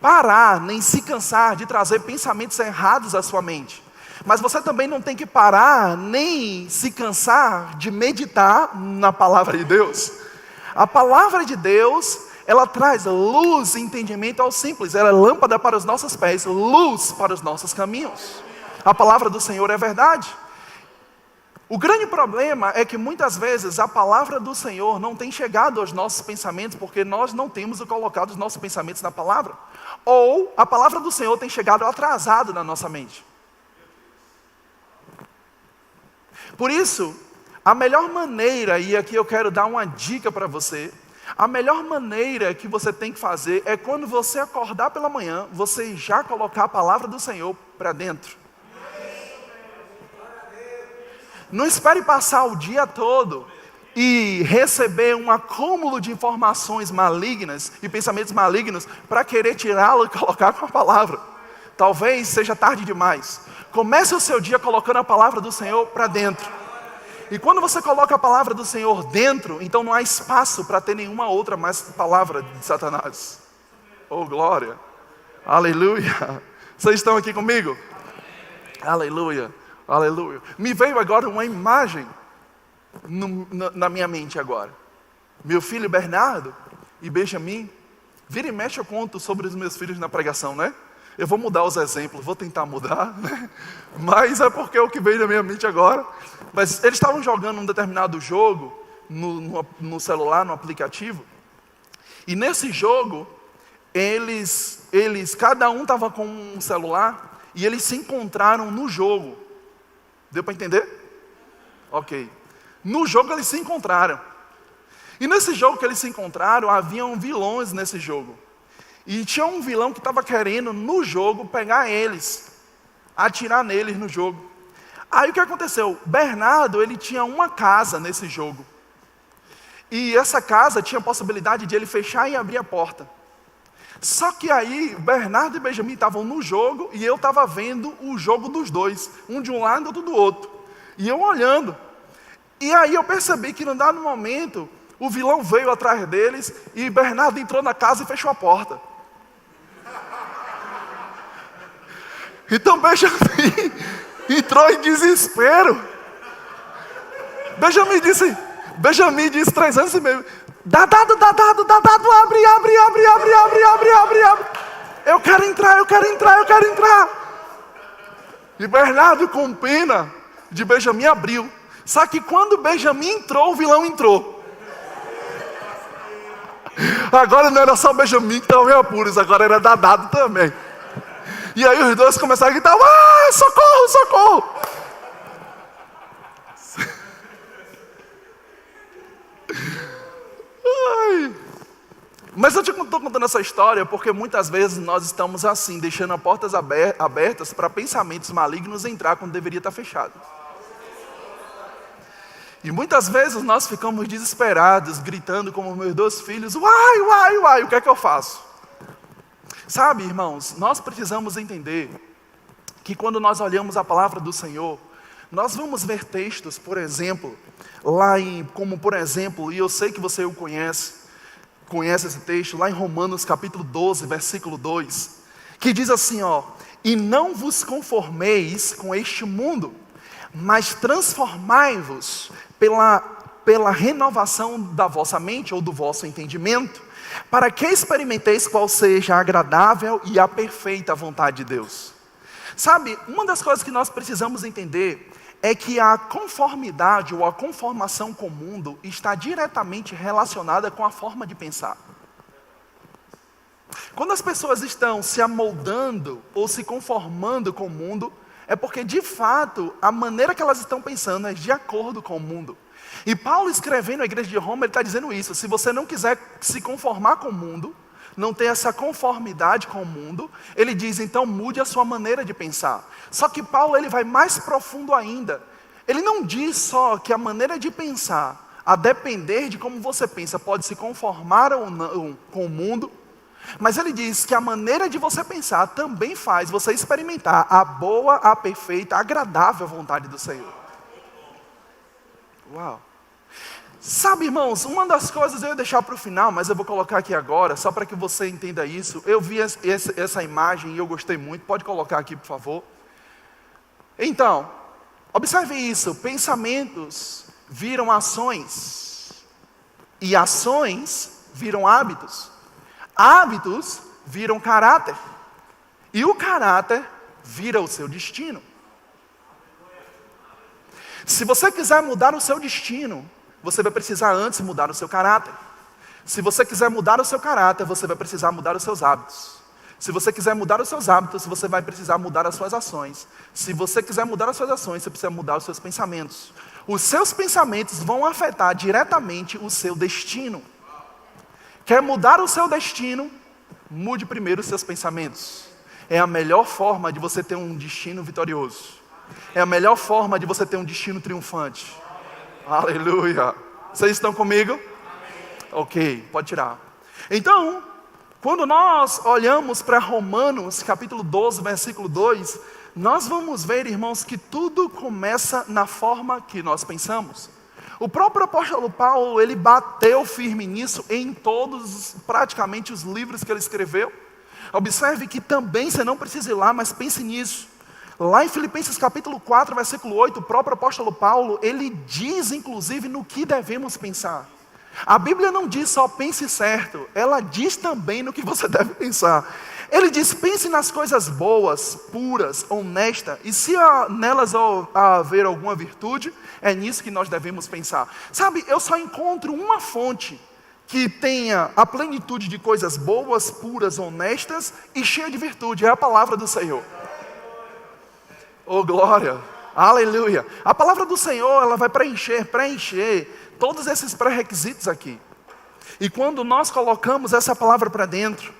Speaker 7: parar, nem se cansar de trazer pensamentos errados à sua mente. Mas você também não tem que parar, nem se cansar de meditar na palavra de Deus. A palavra de Deus, ela traz luz e entendimento ao simples. Ela é lâmpada para os nossos pés, luz para os nossos caminhos. A palavra do Senhor é verdade. O grande problema é que muitas vezes a palavra do Senhor não tem chegado aos nossos pensamentos porque nós não temos colocado os nossos pensamentos na palavra. Ou a palavra do Senhor tem chegado atrasado na nossa mente. Por isso, a melhor maneira, e aqui eu quero dar uma dica para você, a melhor maneira que você tem que fazer é quando você acordar pela manhã, você já colocar a palavra do Senhor para dentro. Não espere passar o dia todo e receber um acúmulo de informações malignas e pensamentos malignos para querer tirá-lo e colocar com a palavra. Talvez seja tarde demais. Comece o seu dia colocando a palavra do Senhor para dentro. E quando você coloca a palavra do Senhor dentro, então não há espaço para ter nenhuma outra mais palavra de Satanás. Oh, glória! Aleluia! Vocês estão aqui comigo? Aleluia! Aleluia. Me veio agora uma imagem na minha mente agora. Meu filho Bernardo e Benjamin, vira e mexe eu conto sobre os meus filhos na pregação, né? Eu vou mudar os exemplos, vou tentar mudar, né? Mas é porque é o que veio na minha mente agora. Mas eles estavam jogando um determinado jogo no celular, no aplicativo. E nesse jogo, cada um estava com um celular e eles se encontraram no jogo. Deu para entender? Ok. No jogo eles se encontraram. E nesse jogo que eles se encontraram, haviam vilões nesse jogo. E tinha um vilão que estava querendo, no jogo, pegar eles. Atirar neles no jogo. Aí o que aconteceu? Bernardo, ele tinha uma casa nesse jogo. E essa casa tinha a possibilidade de ele fechar e abrir a porta. Só que aí, Bernardo e Benjamin estavam no jogo e eu estava vendo o jogo dos dois. Um de um lado e outro do outro. E eu olhando. E aí eu percebi que num dado momento, o vilão veio atrás deles e Bernardo entrou na casa e fechou a porta. Então Benjamim entrou em desespero. Benjamim disse 3 anos e meio: dá dado, abre. Eu quero entrar. E Bernardo, com pena de Benjamim, abriu. Só que quando Benjamim entrou, o vilão entrou. Agora não era só Benjamim que estava em apuros, agora era Dadado também. E aí os dois começaram a gritar: socorro! Ai. Mas eu estou contando essa história porque muitas vezes nós estamos assim, deixando as portas abertas para pensamentos malignos entrar quando deveria estar fechado. E muitas vezes nós ficamos desesperados, gritando como meus 2 filhos: uai, o que é que eu faço? Sabe, irmãos, nós precisamos entender que quando nós olhamos a palavra do Senhor, nós vamos ver textos, por exemplo, e eu sei que você o conhece esse texto, lá em Romanos capítulo 12, versículo 2, que diz assim, e não vos conformeis com este mundo, mas transformai-vos pela renovação da vossa mente ou do vosso entendimento, para que experimenteis qual seja a agradável e a perfeita vontade de Deus. Sabe, uma das coisas que nós precisamos entender é que a conformidade ou a conformação com o mundo está diretamente relacionada com a forma de pensar. Quando as pessoas estão se amoldando ou se conformando com o mundo, é porque de fato a maneira que elas estão pensando é de acordo com o mundo. E Paulo, escrevendo à igreja de Roma, ele está dizendo isso: se você não quiser se conformar com o mundo, não ter essa conformidade com o mundo, ele diz, então mude a sua maneira de pensar. Só que Paulo, ele vai mais profundo ainda. Ele não diz só que a maneira de pensar, a depender de como você pensa, pode se conformar ou não com o mundo, mas ele diz que a maneira de você pensar também faz você experimentar a boa, a perfeita, a agradável vontade do Senhor. Uau! Sabe, irmãos, uma das coisas eu ia deixar para o final, mas eu vou colocar aqui agora, só para que você entenda isso. Eu vi essa imagem e eu gostei muito. Pode colocar aqui, por favor. Então, observe isso. Pensamentos viram ações. E ações viram hábitos. Hábitos viram caráter. E o caráter vira o seu destino. Se você quiser mudar o seu destino, você vai precisar antes mudar o seu caráter. Se você quiser mudar o seu caráter, você vai precisar mudar os seus hábitos. Se você quiser mudar os seus hábitos, você vai precisar mudar as suas ações. Se você quiser mudar as suas ações, você precisa mudar os seus pensamentos. Os seus pensamentos vão afetar diretamente o seu destino. Quer mudar o seu destino? Mude primeiro os seus pensamentos. É a melhor forma de você ter um destino vitorioso. É a melhor forma de você ter um destino triunfante. Aleluia. Vocês estão comigo? Ok, pode tirar. Então, quando nós olhamos para Romanos capítulo 12, versículo 2, nós vamos ver, irmãos, que tudo começa na forma que nós pensamos. O próprio apóstolo Paulo, ele bateu firme nisso em todos, praticamente, os livros que ele escreveu. Observe que também você não precisa ir lá, mas pense nisso. Lá em Filipenses capítulo 4, versículo 8, o próprio apóstolo Paulo, ele diz inclusive no que devemos pensar. A Bíblia não diz só pense certo, ela diz também no que você deve pensar. Ele diz, pense nas coisas boas, puras, honestas, e se nelas haver alguma virtude, é nisso que nós devemos pensar. Sabe, eu só encontro uma fonte que tenha a plenitude de coisas boas, puras, honestas e cheia de virtude, é a palavra do Senhor. Oh, glória, aleluia. A palavra do Senhor, ela vai preencher todos esses pré-requisitos aqui. E quando nós colocamos essa palavra para dentro,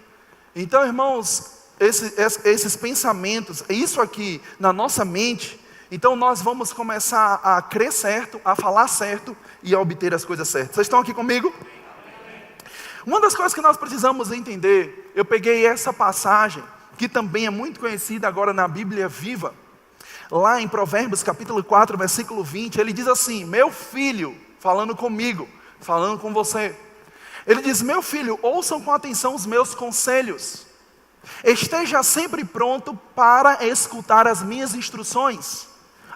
Speaker 7: então, irmãos, esses pensamentos, isso aqui na nossa mente, então nós vamos começar a crer certo, a falar certo e a obter as coisas certas. Vocês estão aqui comigo? Uma das coisas que nós precisamos entender, eu peguei essa passagem, que também é muito conhecida agora na Bíblia Viva, lá em Provérbios capítulo 4, versículo 20, ele diz assim, meu filho, falando comigo, falando com você, ele diz, meu filho, ouçam com atenção os meus conselhos, Esteja sempre pronto para escutar as minhas instruções.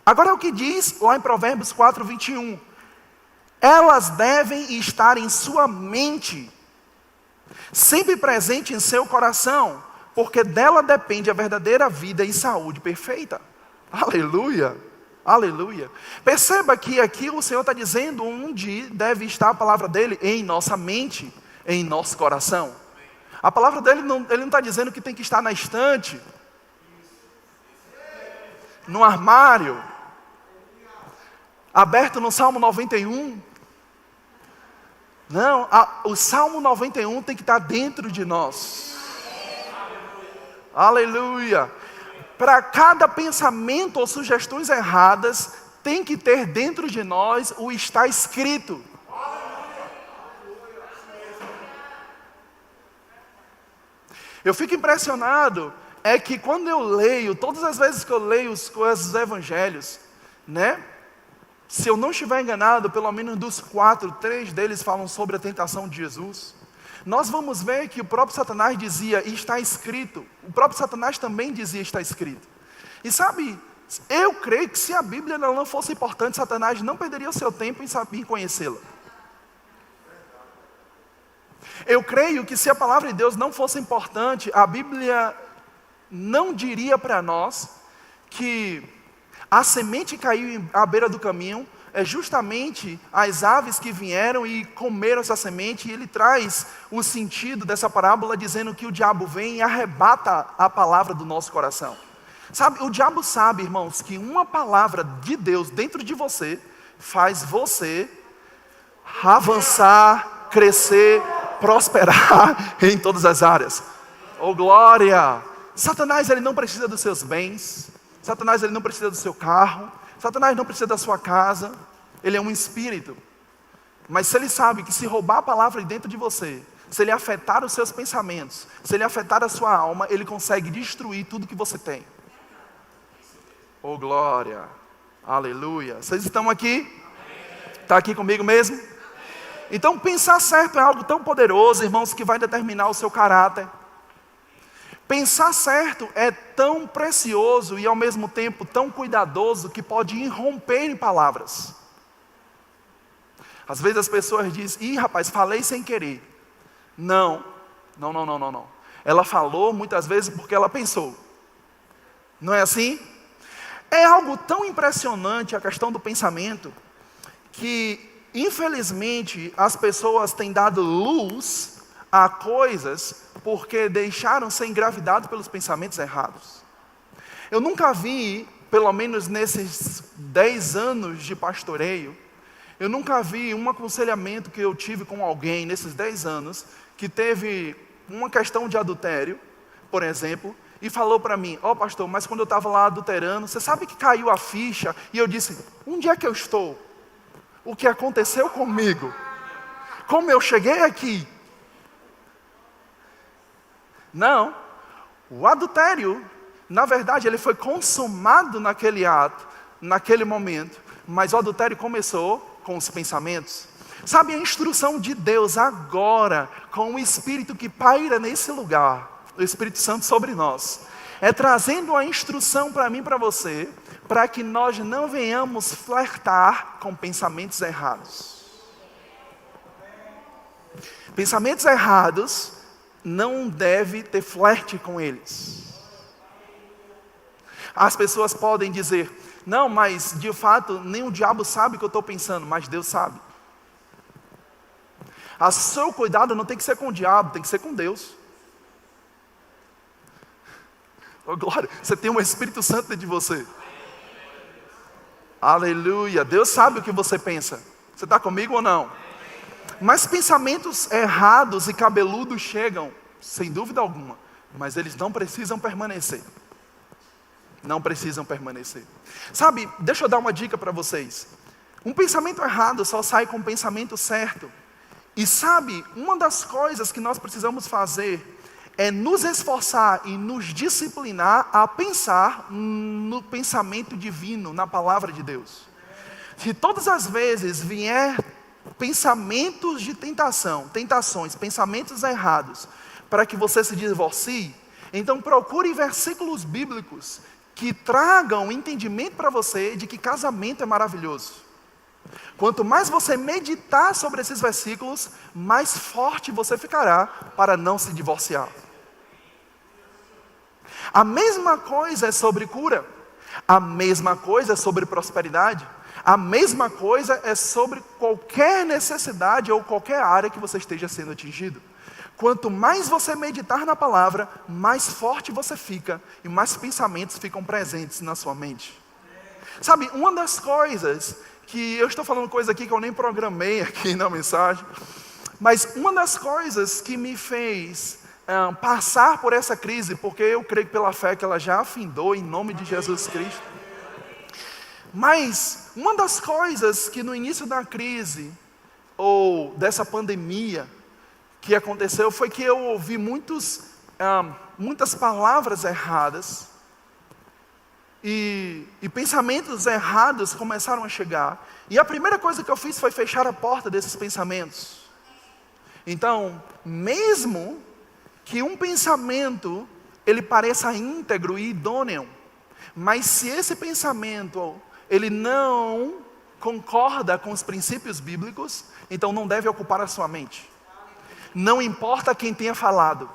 Speaker 7: Agora é o que diz lá em Provérbios 4:21. Elas devem estar em sua mente, sempre presente em seu coração, porque dela depende a verdadeira vida e saúde perfeita. Aleluia, aleluia. Perceba que aqui o Senhor está dizendo onde deve estar a palavra dele, em nossa mente, em nosso coração. A palavra dele, ele não está dizendo que tem que estar na estante, no armário, aberto no Salmo 91. Não, o Salmo 91 tem que estar dentro de nós. Aleluia. Para cada pensamento ou sugestões erradas, tem que ter dentro de nós o está escrito. Eu fico impressionado, é que quando eu leio, todas as vezes que eu leio os evangelhos, né? Se eu não estiver enganado, pelo menos dos 4, 3 deles falam sobre a tentação de Jesus. Nós vamos ver que o próprio Satanás dizia, está escrito. O próprio Satanás também dizia, está escrito. E sabe, eu creio que se a Bíblia não fosse importante, Satanás não perderia o seu tempo em saber conhecê-la. Eu creio que se a palavra de Deus não fosse importante, a Bíblia não diria para nós que a semente caiu à beira do caminho, é justamente as aves que vieram e comeram essa semente, e ele traz o sentido dessa parábola dizendo que o diabo vem e arrebata a palavra do nosso coração. Sabe, o diabo sabe, irmãos, que uma palavra de Deus dentro de você faz você avançar, crescer, prosperar em todas as áreas. Oh glória! Satanás, ele não precisa dos seus bens. Satanás, ele não precisa do seu carro. Satanás não precisa da sua casa. Ele é um espírito. Mas se ele sabe que se roubar a palavra de dentro de você, se ele afetar os seus pensamentos, se ele afetar a sua alma, ele consegue destruir tudo que você tem. Oh glória! Aleluia! Vocês estão aqui? Está aqui comigo mesmo? Então pensar certo é algo tão poderoso, irmãos, que vai determinar o seu caráter. Pensar certo é tão precioso e ao mesmo tempo tão cuidadoso que pode irromper em palavras. Às vezes as pessoas dizem, ih rapaz, falei sem querer. Não. Ela falou muitas vezes porque ela pensou. Não é assim? É algo tão impressionante a questão do pensamento, que infelizmente as pessoas têm dado luz a coisas porque deixaram ser engravidados pelos pensamentos errados. Eu nunca vi, pelo menos nesses 10 anos de pastoreio, eu nunca vi um aconselhamento que eu tive com alguém nesses 10 anos, que teve uma questão de adultério, por exemplo, e falou para mim, ó pastor, mas quando eu estava lá adulterando, você sabe que caiu a ficha? E eu disse, onde é que eu estou? O que aconteceu comigo? Como eu cheguei aqui? Não, o adultério, na verdade, ele foi consumado naquele ato, naquele momento, mas o adultério começou com os pensamentos. Sabe, a instrução de Deus agora, com o Espírito que paira nesse lugar, o Espírito Santo sobre nós, é trazendo a instrução para mim e para você, para que nós não venhamos flertar com pensamentos errados. Pensamentos errados, não deve ter flerte com eles. As pessoas podem dizer, não, mas de fato nem o diabo sabe o que eu estou pensando, mas Deus sabe. O seu cuidado não tem que ser com o diabo, tem que ser com Deus. Oh glória, você tem um Espírito Santo dentro de você. Aleluia, Deus sabe o que você pensa. Você está comigo ou não? Mas pensamentos errados e cabeludos chegam, sem dúvida alguma, mas eles não precisam permanecer. Não precisam permanecer. Sabe, deixa eu dar uma dica para vocês. Um pensamento errado só sai com um pensamento certo. E sabe, uma das coisas que nós precisamos fazer é nos esforçar e nos disciplinar a pensar no pensamento divino, na palavra de Deus. Se todas as vezes vier pensamentos de tentação, tentações, pensamentos errados, para que você se divorcie, Então procure versículos bíblicos que tragam entendimento para você de que casamento é maravilhoso. Quanto mais você meditar sobre esses versículos, mais forte você ficará para não se divorciar. A mesma coisa é sobre cura. A mesma coisa é sobre prosperidade. A mesma coisa é sobre qualquer necessidade ou qualquer área que você esteja sendo atingido. Quanto mais você meditar na palavra, mais forte você fica e mais pensamentos ficam presentes na sua mente. Sabe, uma das coisas que eu estou falando coisa aqui que eu nem programei aqui na mensagem, mas uma das coisas que me fez passar por essa crise, porque eu creio pela fé que ela já afindou em nome de Jesus Cristo. Mas uma das coisas que no início da crise ou dessa pandemia que aconteceu foi que eu ouvi muitas palavras erradas e pensamentos errados começaram a chegar. E a primeira coisa que eu fiz foi fechar a porta desses pensamentos. Então, mesmo que um pensamento ele pareça íntegro e idôneo, mas se esse pensamento ele não concorda com os princípios bíblicos, então não deve ocupar a sua mente. Não importa quem tenha falado.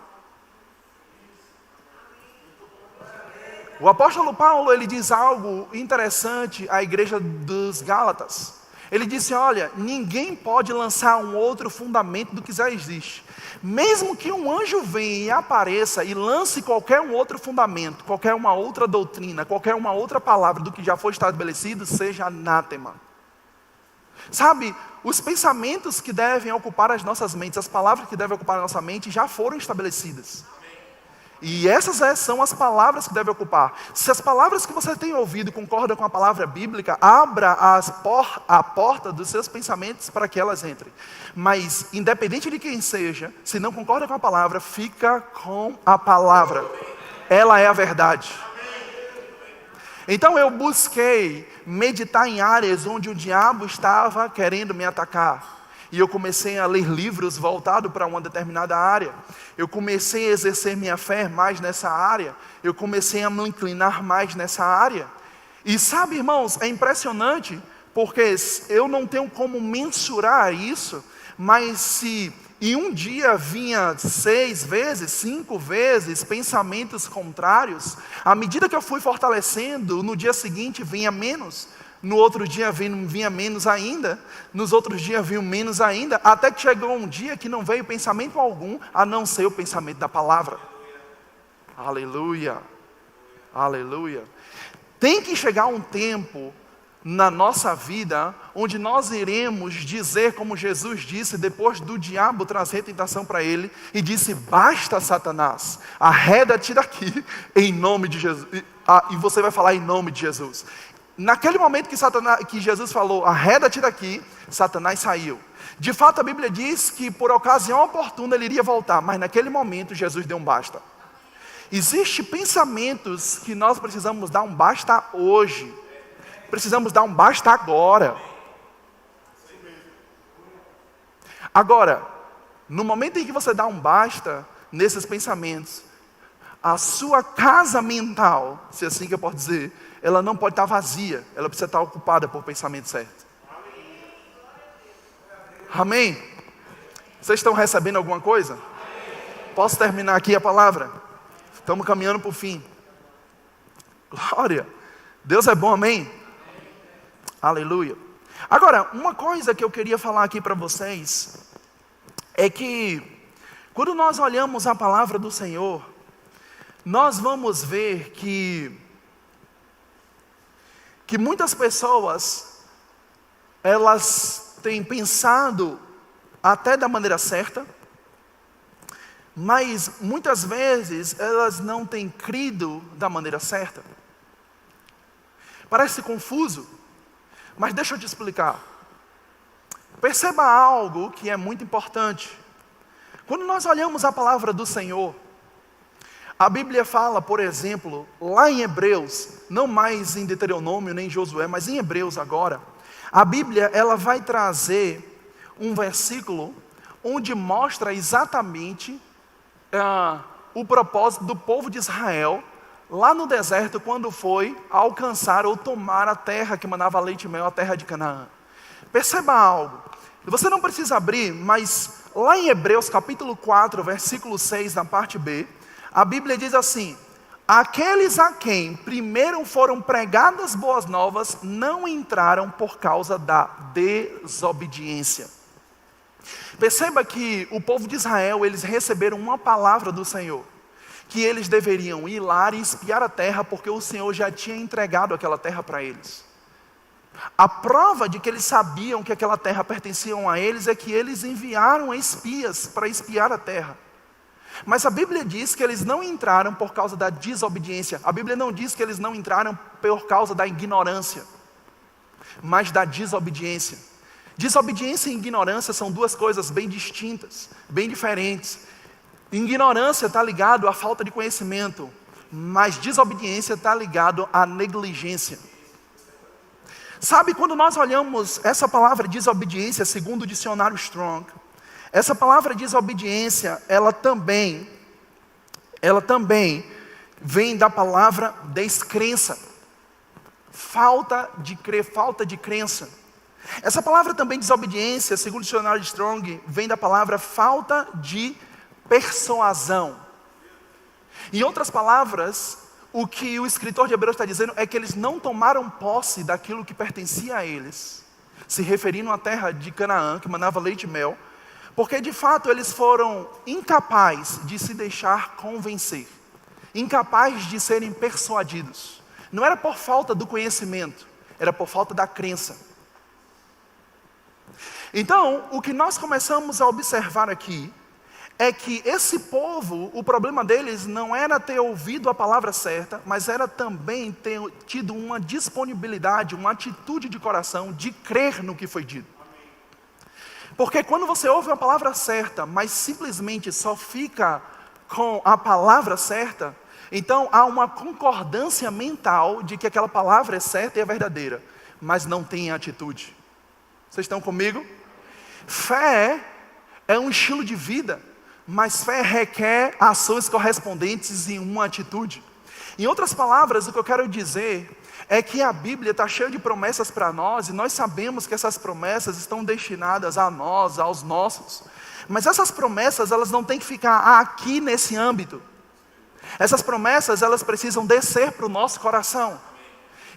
Speaker 7: O apóstolo Paulo, ele diz algo interessante à igreja dos Gálatas. Ele disse, olha, ninguém pode lançar um outro fundamento do que já existe. Mesmo que um anjo venha e apareça e lance qualquer um outro fundamento, qualquer uma outra doutrina, qualquer uma outra palavra do que já foi estabelecido, seja anátema. Sabe, os pensamentos que devem ocupar as nossas mentes, as palavras que devem ocupar a nossa mente já foram estabelecidas. E essas são as palavras que devem ocupar. Se as palavras que você tem ouvido concordam com a palavra bíblica, abra a porta dos seus pensamentos para que elas entrem. Mas, independente de quem seja, se não concorda com a palavra, fica com a palavra. Ela é a verdade. Então eu busquei meditar em áreas onde o diabo estava querendo me atacar. E eu comecei a ler livros voltados para uma determinada área. Eu comecei a exercer minha fé mais nessa área. Eu comecei a me inclinar mais nessa área. E sabe, irmãos, é impressionante, porque eu não tenho como mensurar isso, mas se em um dia vinha 6 vezes, 5 vezes pensamentos contrários, à medida que eu fui fortalecendo, no dia seguinte vinha menos. No outro dia vinha menos ainda, nos outros dias vinha menos ainda, até que chegou um dia que não veio pensamento algum, a não ser o pensamento da palavra. Aleluia, aleluia. Tem que chegar um tempo na nossa vida, onde nós iremos dizer como Jesus disse, depois do diabo trazer tentação para ele, e disse, basta Satanás, arreda-te daqui, em nome de Jesus, e você vai falar em nome de Jesus. Naquele momento que Jesus falou, arreda-te daqui, Satanás saiu. De fato a Bíblia diz que por ocasião oportuna ele iria voltar, mas naquele momento Jesus deu um basta. Existem pensamentos que nós precisamos dar um basta hoje. Precisamos dar um basta agora. Agora, no momento em que você dá um basta nesses pensamentos, a sua casa mental, se é assim que eu posso dizer, ela não pode estar vazia, ela precisa estar ocupada por pensamento certo. Amém? Vocês estão recebendo alguma coisa? Posso terminar aqui a palavra? Estamos caminhando para o fim. Glória! Deus é bom, amém? Aleluia. Agora, uma coisa que eu queria falar aqui para vocês é que quando nós olhamos a palavra do Senhor, nós vamos ver que muitas pessoas elas têm pensado até da maneira certa, mas muitas vezes elas não têm crido da maneira certa. Parece confuso, mas deixa eu te explicar. Perceba algo que é muito importante. Quando nós olhamos a palavra do Senhor, a Bíblia fala, por exemplo, lá em Hebreus, não mais em Deuteronômio nem em Josué, mas em Hebreus agora, a Bíblia ela vai trazer um versículo onde mostra exatamente o propósito do povo de Israel lá no deserto, quando foi alcançar ou tomar a terra que manava leite e mel, a terra de Canaã. Perceba algo, você não precisa abrir, mas lá em Hebreus capítulo 4, versículo 6, na parte B, a Bíblia diz assim: aqueles a quem primeiro foram pregadas boas novas não entraram por causa da desobediência. Perceba que o povo de Israel, eles receberam uma palavra do Senhor, que eles deveriam ir lá e espiar a terra, porque o Senhor já tinha entregado aquela terra para eles. A prova de que eles sabiam que aquela terra pertencia a eles é que eles enviaram espias para espiar a terra. Mas a Bíblia diz que eles não entraram por causa da desobediência. A Bíblia não diz que eles não entraram por causa da ignorância, mas da desobediência. Desobediência e ignorância são duas coisas bem distintas, bem diferentes. Ignorância está ligado à falta de conhecimento, mas desobediência está ligado à negligência. Sabe, quando nós olhamos essa palavra desobediência, segundo o dicionário Strong, essa palavra desobediência, ela também vem da palavra descrença. Falta de crença. Essa palavra também desobediência, segundo o dicionário Strong, vem da palavra falta de persuasão. Em outras palavras, o que o escritor de Hebreus está dizendo é que eles não tomaram posse daquilo que pertencia a eles, se referindo à terra de Canaã, que manava leite e mel, porque de fato eles foram incapazes de se deixar convencer, incapazes de serem persuadidos. Não era por falta do conhecimento, era por falta da crença. Então, o que nós começamos a observar aqui é que esse povo, o problema deles não era ter ouvido a palavra certa, mas era também ter tido uma disponibilidade, uma atitude de coração de crer no que foi dito. Porque quando você ouve a palavra certa, mas simplesmente só fica com a palavra certa, então há uma concordância mental de que aquela palavra é certa e é verdadeira, mas não tem atitude. Vocês estão comigo? Fé é um estilo de vida, mas fé requer ações correspondentes em uma atitude. Em outras palavras, o que eu quero dizer é que a Bíblia está cheia de promessas para nós, e nós sabemos que essas promessas estão destinadas a nós, aos nossos. Mas essas promessas, elas não têm que ficar aqui nesse âmbito. Essas promessas, elas precisam descer para o nosso coração.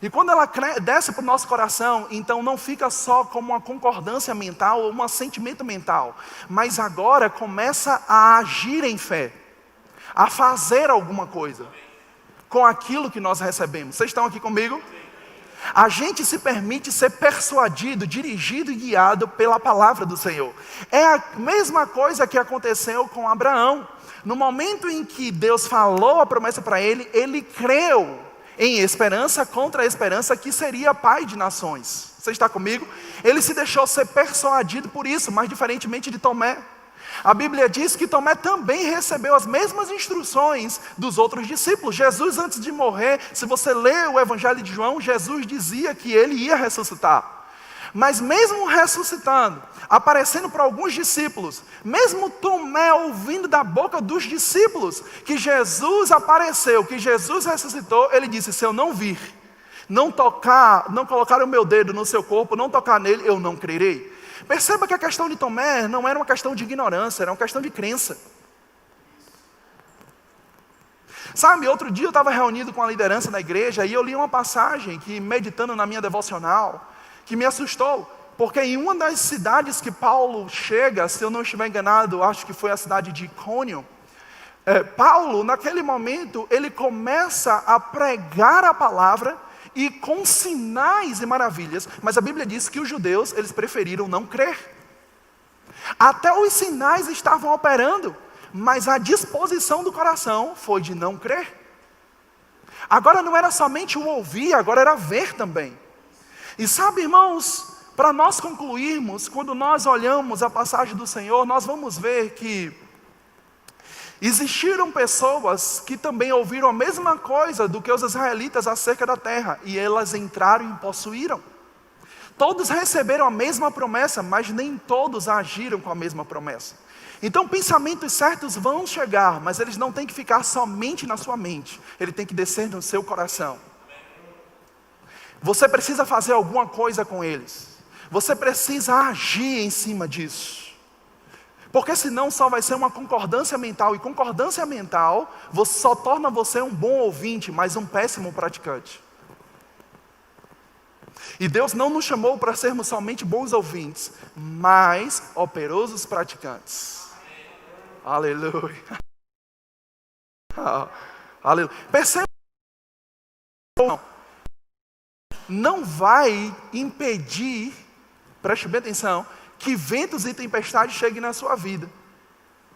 Speaker 7: E quando ela desce para o nosso coração, então não fica só como uma concordância mental ou um sentimento mental, mas agora começa a agir em fé, a fazer alguma coisa com aquilo que nós recebemos. Vocês estão aqui comigo? A gente se permite ser persuadido, dirigido e guiado pela palavra do Senhor. É a mesma coisa que aconteceu com Abraão. No momento em que Deus falou a promessa para ele, ele creu em esperança contra a esperança que seria pai de nações. Você está comigo? Ele se deixou ser persuadido por isso, mas diferentemente de Tomé. A Bíblia diz que Tomé também recebeu as mesmas instruções dos outros discípulos. Jesus, antes de morrer, se você ler o Evangelho de João, Jesus dizia que ele ia ressuscitar. Mas mesmo ressuscitando, aparecendo para alguns discípulos, mesmo Tomé ouvindo da boca dos discípulos que Jesus apareceu, que Jesus ressuscitou, ele disse: se eu não vir, não tocar, não colocar o meu dedo no seu corpo, não tocar nele, eu não crerei. Perceba que a questão de Tomé não era uma questão de ignorância, era uma questão de crença. Sabe, outro dia eu estava reunido com a liderança da igreja e eu li uma passagem que, meditando na minha devocional, que me assustou, porque em uma das cidades que Paulo chega, se eu não estiver enganado, acho que foi a cidade de Icônio, Paulo, naquele momento, ele começa a pregar a palavra e com sinais e maravilhas, mas a Bíblia diz que os judeus, eles preferiram não crer. Até os sinais estavam operando, mas a disposição do coração foi de não crer. Agora não era somente o ouvir, agora era ver também. E sabe, irmãos, para nós concluirmos, quando nós olhamos a passagem do Senhor, nós vamos ver que existiram pessoas que também ouviram a mesma coisa do que os israelitas acerca da terra, e elas entraram e possuíram. Todos receberam a mesma promessa, mas nem todos agiram com a mesma promessa. Então pensamentos certos vão chegar, mas eles não têm que ficar somente na sua mente. Ele tem que descer no seu coração. Você precisa fazer alguma coisa com eles. Você precisa agir em cima disso. Porque senão só vai ser uma concordância mental. E concordância mental só torna você um bom ouvinte, mas um péssimo praticante. E Deus não nos chamou para sermos somente bons ouvintes, mas operosos praticantes. Aleluia. Aleluia. Perceba. Não vai impedir, preste bem atenção, que ventos e tempestades cheguem na sua vida.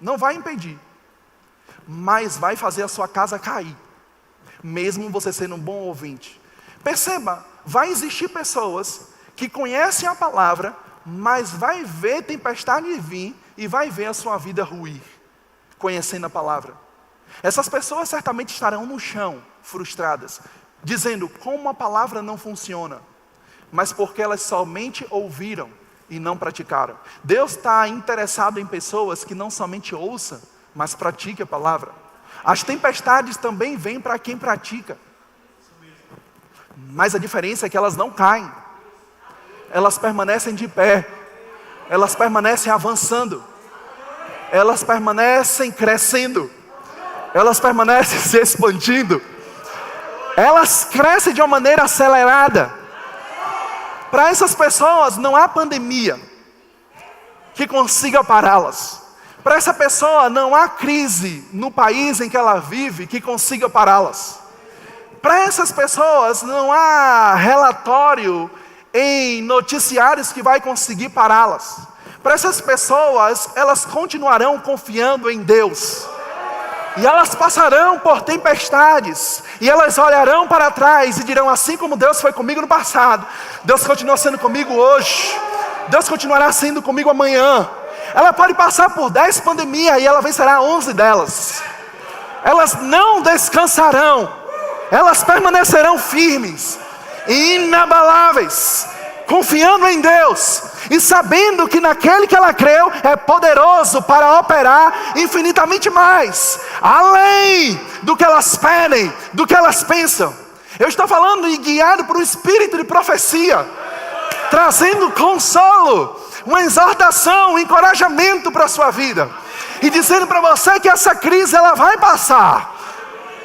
Speaker 7: Não vai impedir. Mas vai fazer a sua casa cair. Mesmo você sendo um bom ouvinte. Perceba, vai existir pessoas que conhecem a palavra, mas vai ver tempestade vir e vai ver a sua vida ruir, conhecendo a palavra. Essas pessoas certamente estarão no chão, frustradas, dizendo como a palavra não funciona, mas porque elas somente ouviram e não praticaram. Deus está interessado em pessoas que não somente ouçam, mas pratiquem a palavra. As tempestades também vêm para quem pratica. Mas a diferença é que elas não caem. Elas permanecem de pé. Elas permanecem avançando. Elas permanecem crescendo. Elas permanecem se expandindo. Elas crescem de uma maneira acelerada. Para essas pessoas não há pandemia que consiga pará-las. Para essa pessoa não há crise no país em que ela vive que consiga pará-las. Para essas pessoas não há relatório em noticiários que vai conseguir pará-las. Para essas pessoas, elas continuarão confiando em Deus. E elas passarão por tempestades. E elas olharão para trás e dirão: assim como Deus foi comigo no passado, Deus continua sendo comigo hoje. Deus continuará sendo comigo amanhã. Ela pode passar por 10 pandemias e ela vencerá 11 delas. Elas não descansarão. Elas permanecerão firmes e inabaláveis, confiando em Deus e sabendo que naquele que ela creu é poderoso para operar infinitamente mais, além do que elas pedem, do que elas pensam. Eu estou falando e guiado por um espírito de profecia, trazendo consolo, uma exortação, um encorajamento para a sua vida, e dizendo para você que essa crise ela vai passar.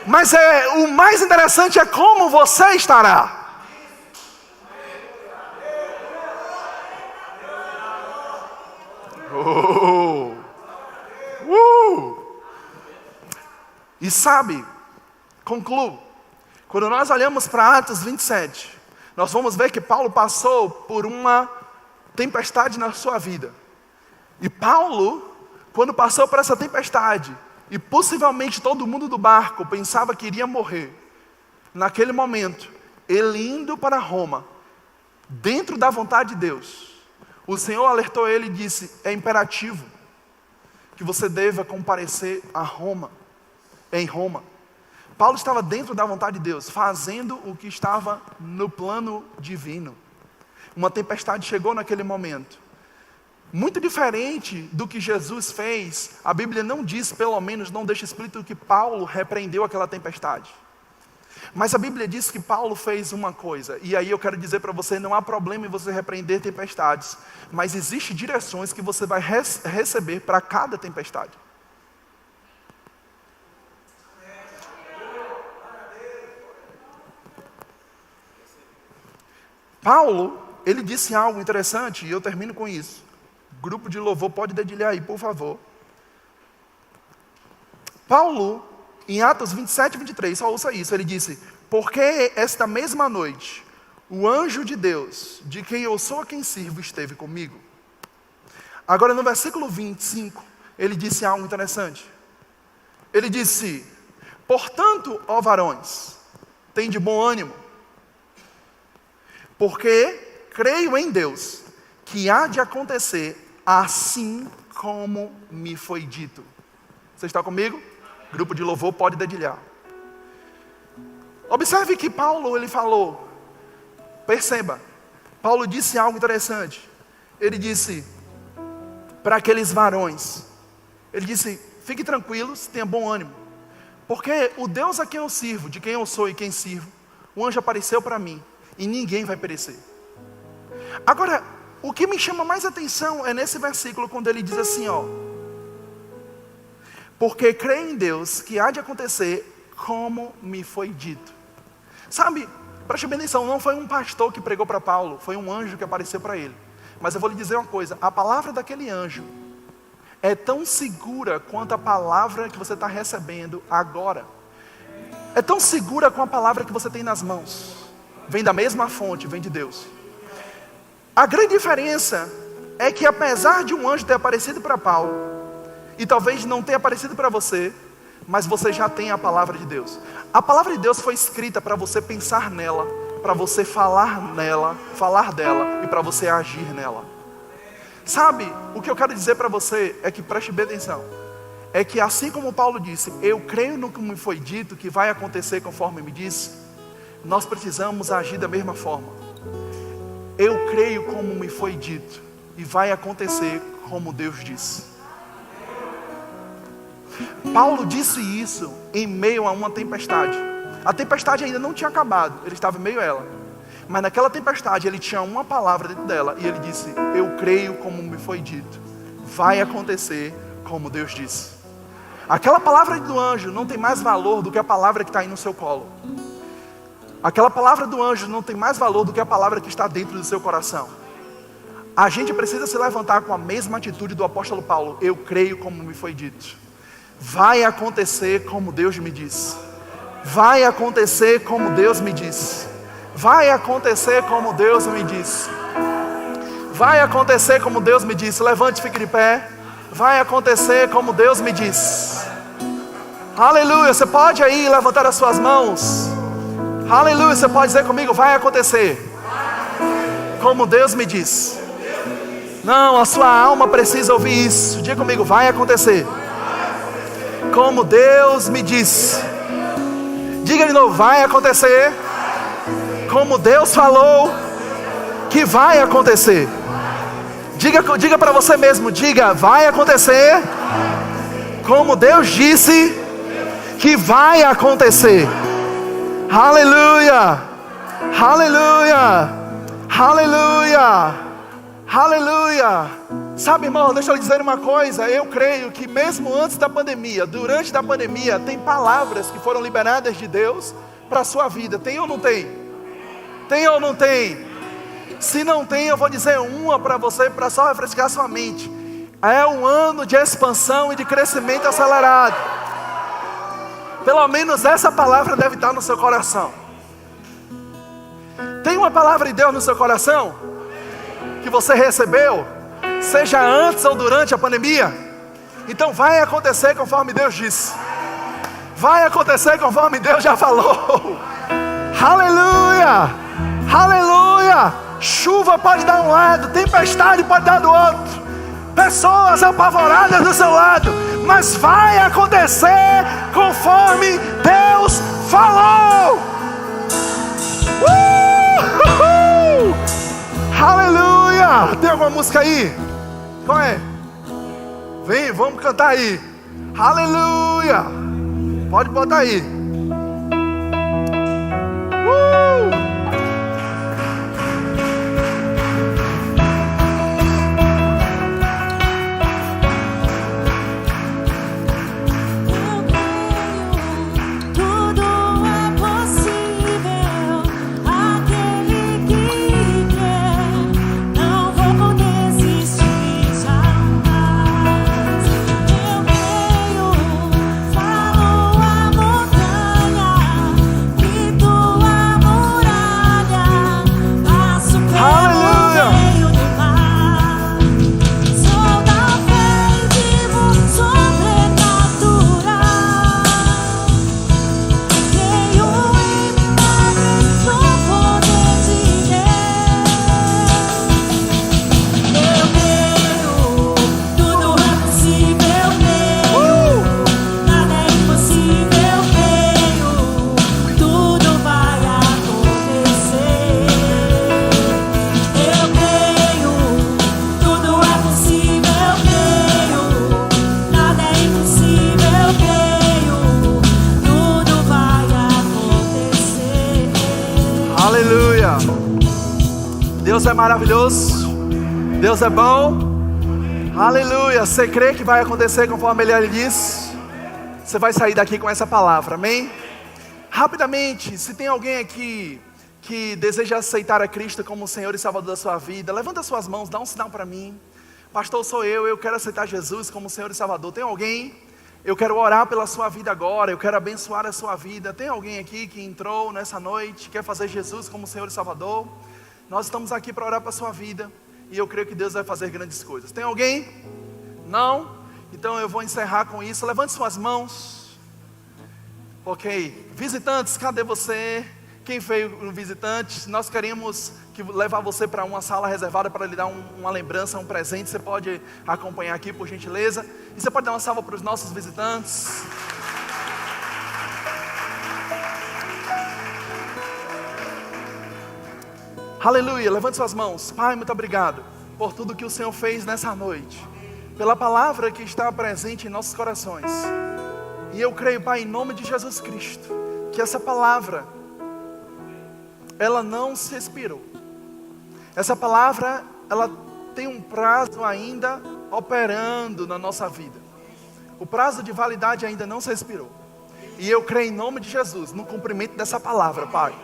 Speaker 7: Mas o mais interessante é como você estará. E sabe, concluo, quando nós olhamos para Atos 27, nós vamos ver que Paulo passou por uma tempestade na sua vida. E Paulo, quando passou por essa tempestade, e possivelmente todo mundo do barco pensava que iria morrer, naquele momento, ele indo para Roma, dentro da vontade de Deus, o Senhor alertou ele e disse: é imperativo que você deva comparecer a Roma, em Roma. Paulo estava dentro da vontade de Deus, fazendo o que estava no plano divino. Uma tempestade chegou naquele momento. Muito diferente do que Jesus fez, a Bíblia não diz, pelo menos não deixa explícito que Paulo repreendeu aquela tempestade. Mas a Bíblia diz que Paulo fez uma coisa, e aí eu quero dizer para você, não há problema em você repreender tempestades, mas existem direções que você vai receber para cada tempestade. Paulo, ele disse algo interessante, e eu termino com isso. Grupo de louvor, pode dedilhar aí, por favor. Paulo, em Atos 27 e 23, só ouça isso, ele disse: porque esta mesma noite, o anjo de Deus, de quem eu sou a quem sirvo, esteve comigo. Agora no versículo 25, ele disse algo interessante. Ele disse: portanto, ó varões, tende bom ânimo, porque creio em Deus, que há de acontecer assim como me foi dito. Você está comigo? Grupo de louvor, pode dedilhar. Observe que Paulo, ele falou, perceba, Paulo disse algo interessante. Ele disse para aqueles varões Ele disse: fiquem tranquilos, tenha bom ânimo, porque o Deus a quem eu sirvo, de quem eu sou e quem sirvo, o anjo apareceu para mim, e ninguém vai perecer. Agora, o que me chama mais atenção é nesse versículo, quando ele diz assim, ó: porque creio em Deus que há de acontecer como me foi dito. Sabe, preste bem atenção, não foi um pastor que pregou para Paulo, foi um anjo que apareceu para ele. Mas eu vou lhe dizer uma coisa, a palavra daquele anjo é tão segura quanto a palavra que você está recebendo agora. É tão segura como a palavra que você tem nas mãos. Vem da mesma fonte, vem de Deus. A grande diferença é que, apesar de um anjo ter aparecido para Paulo, e talvez não tenha aparecido para você, mas você já tem a palavra de Deus. A palavra de Deus foi escrita para você pensar nela, para você falar dela e para você agir nela. Sabe, o que eu quero dizer para você é que, preste bem atenção, é que assim como Paulo disse, eu creio no que me foi dito, que vai acontecer conforme me disse, nós precisamos agir da mesma forma. Eu creio como me foi dito, e vai acontecer como Deus disse. Paulo disse isso em meio a uma tempestade. A tempestade ainda não tinha acabado, ele estava em meio a ela. Mas naquela tempestade ele tinha uma palavra dentro dela, e ele disse: eu creio como me foi dito, vai acontecer como Deus disse. Aquela palavra do anjo não tem mais valor do que a palavra que está aí no seu colo. Aquela palavra do anjo não tem mais valor do que a palavra que está dentro do seu coração. A gente precisa se levantar com a mesma atitude do apóstolo Paulo: eu creio como me foi dito, vai acontecer como Deus me disse. Vai acontecer como Deus me disse. Vai acontecer como Deus me disse. Vai acontecer como Deus me disse. Levante e fique de pé. Vai acontecer como Deus me disse. Aleluia. Você pode aí levantar as suas mãos. Aleluia. Você pode dizer comigo: vai acontecer como Deus me disse. Não, a sua alma precisa ouvir isso. Diga comigo: vai acontecer como Deus me disse. Diga de novo: vai acontecer como Deus falou que vai acontecer. Diga para você mesmo, diga: vai acontecer como Deus disse que vai acontecer. Aleluia, aleluia, aleluia, aleluia. Sabe, irmão, deixa eu lhe dizer uma coisa. Eu creio que mesmo antes da pandemia, durante a pandemia, tem palavras que foram liberadas de Deus para a sua vida. Tem ou não tem? Tem ou não tem? Se não tem, eu vou dizer uma para você, para só refrescar sua mente. É um ano de expansão e de crescimento acelerado. Pelo menos essa palavra deve estar no seu coração. Tem uma palavra de Deus no seu coração que você recebeu, seja antes ou durante a pandemia? Então vai acontecer conforme Deus disse. Vai acontecer conforme Deus já falou. Aleluia, aleluia. Chuva pode dar um lado, tempestade pode dar do outro, pessoas apavoradas do seu lado, mas vai acontecer conforme Deus falou. Aleluia. Tem alguma música aí? Qual é? Vem, vamos cantar aí. Aleluia. Pode botar aí.
Speaker 1: Falou a montanha.
Speaker 7: Deus é maravilhoso. Deus é bom. Aleluia. Você crê que vai acontecer conforme Ele diz? Você vai sair daqui com essa palavra, amém? Rapidamente, se tem alguém aqui que deseja aceitar a Cristo como Senhor e Salvador da sua vida, levanta suas mãos, dá um sinal para mim. Pastor, sou eu quero aceitar Jesus como Senhor e Salvador. Tem alguém? Eu quero orar pela sua vida agora, eu quero abençoar a sua vida. Tem alguém aqui que entrou nessa noite, quer fazer Jesus como Senhor e Salvador? Nós estamos aqui para orar para a sua vida, e eu creio que Deus vai fazer grandes coisas. Tem alguém? Não? Então eu vou encerrar com isso. Levante suas mãos. Ok. Visitantes, cadê você? Quem veio no visitante? Nós queríamos levar você para uma sala reservada para lhe dar uma lembrança, um presente. Você pode acompanhar aqui, por gentileza. E você pode dar uma salva para os nossos visitantes. Aleluia, levante suas mãos. Pai, muito obrigado por tudo que o Senhor fez nessa noite, pela palavra que está presente em nossos corações. E eu creio, Pai, em nome de Jesus Cristo, que essa palavra, ela não se expirou. Essa palavra, ela tem um prazo ainda operando na nossa vida. O prazo de validade ainda não se expirou. E eu creio em nome de Jesus, no cumprimento dessa palavra, Pai,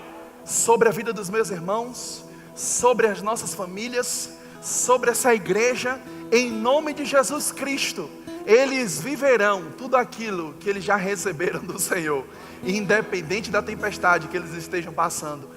Speaker 7: sobre a vida dos meus irmãos, sobre as nossas famílias, sobre essa igreja, em nome de Jesus Cristo. Eles viverão tudo aquilo que eles já receberam do Senhor, independente da tempestade que eles estejam passando.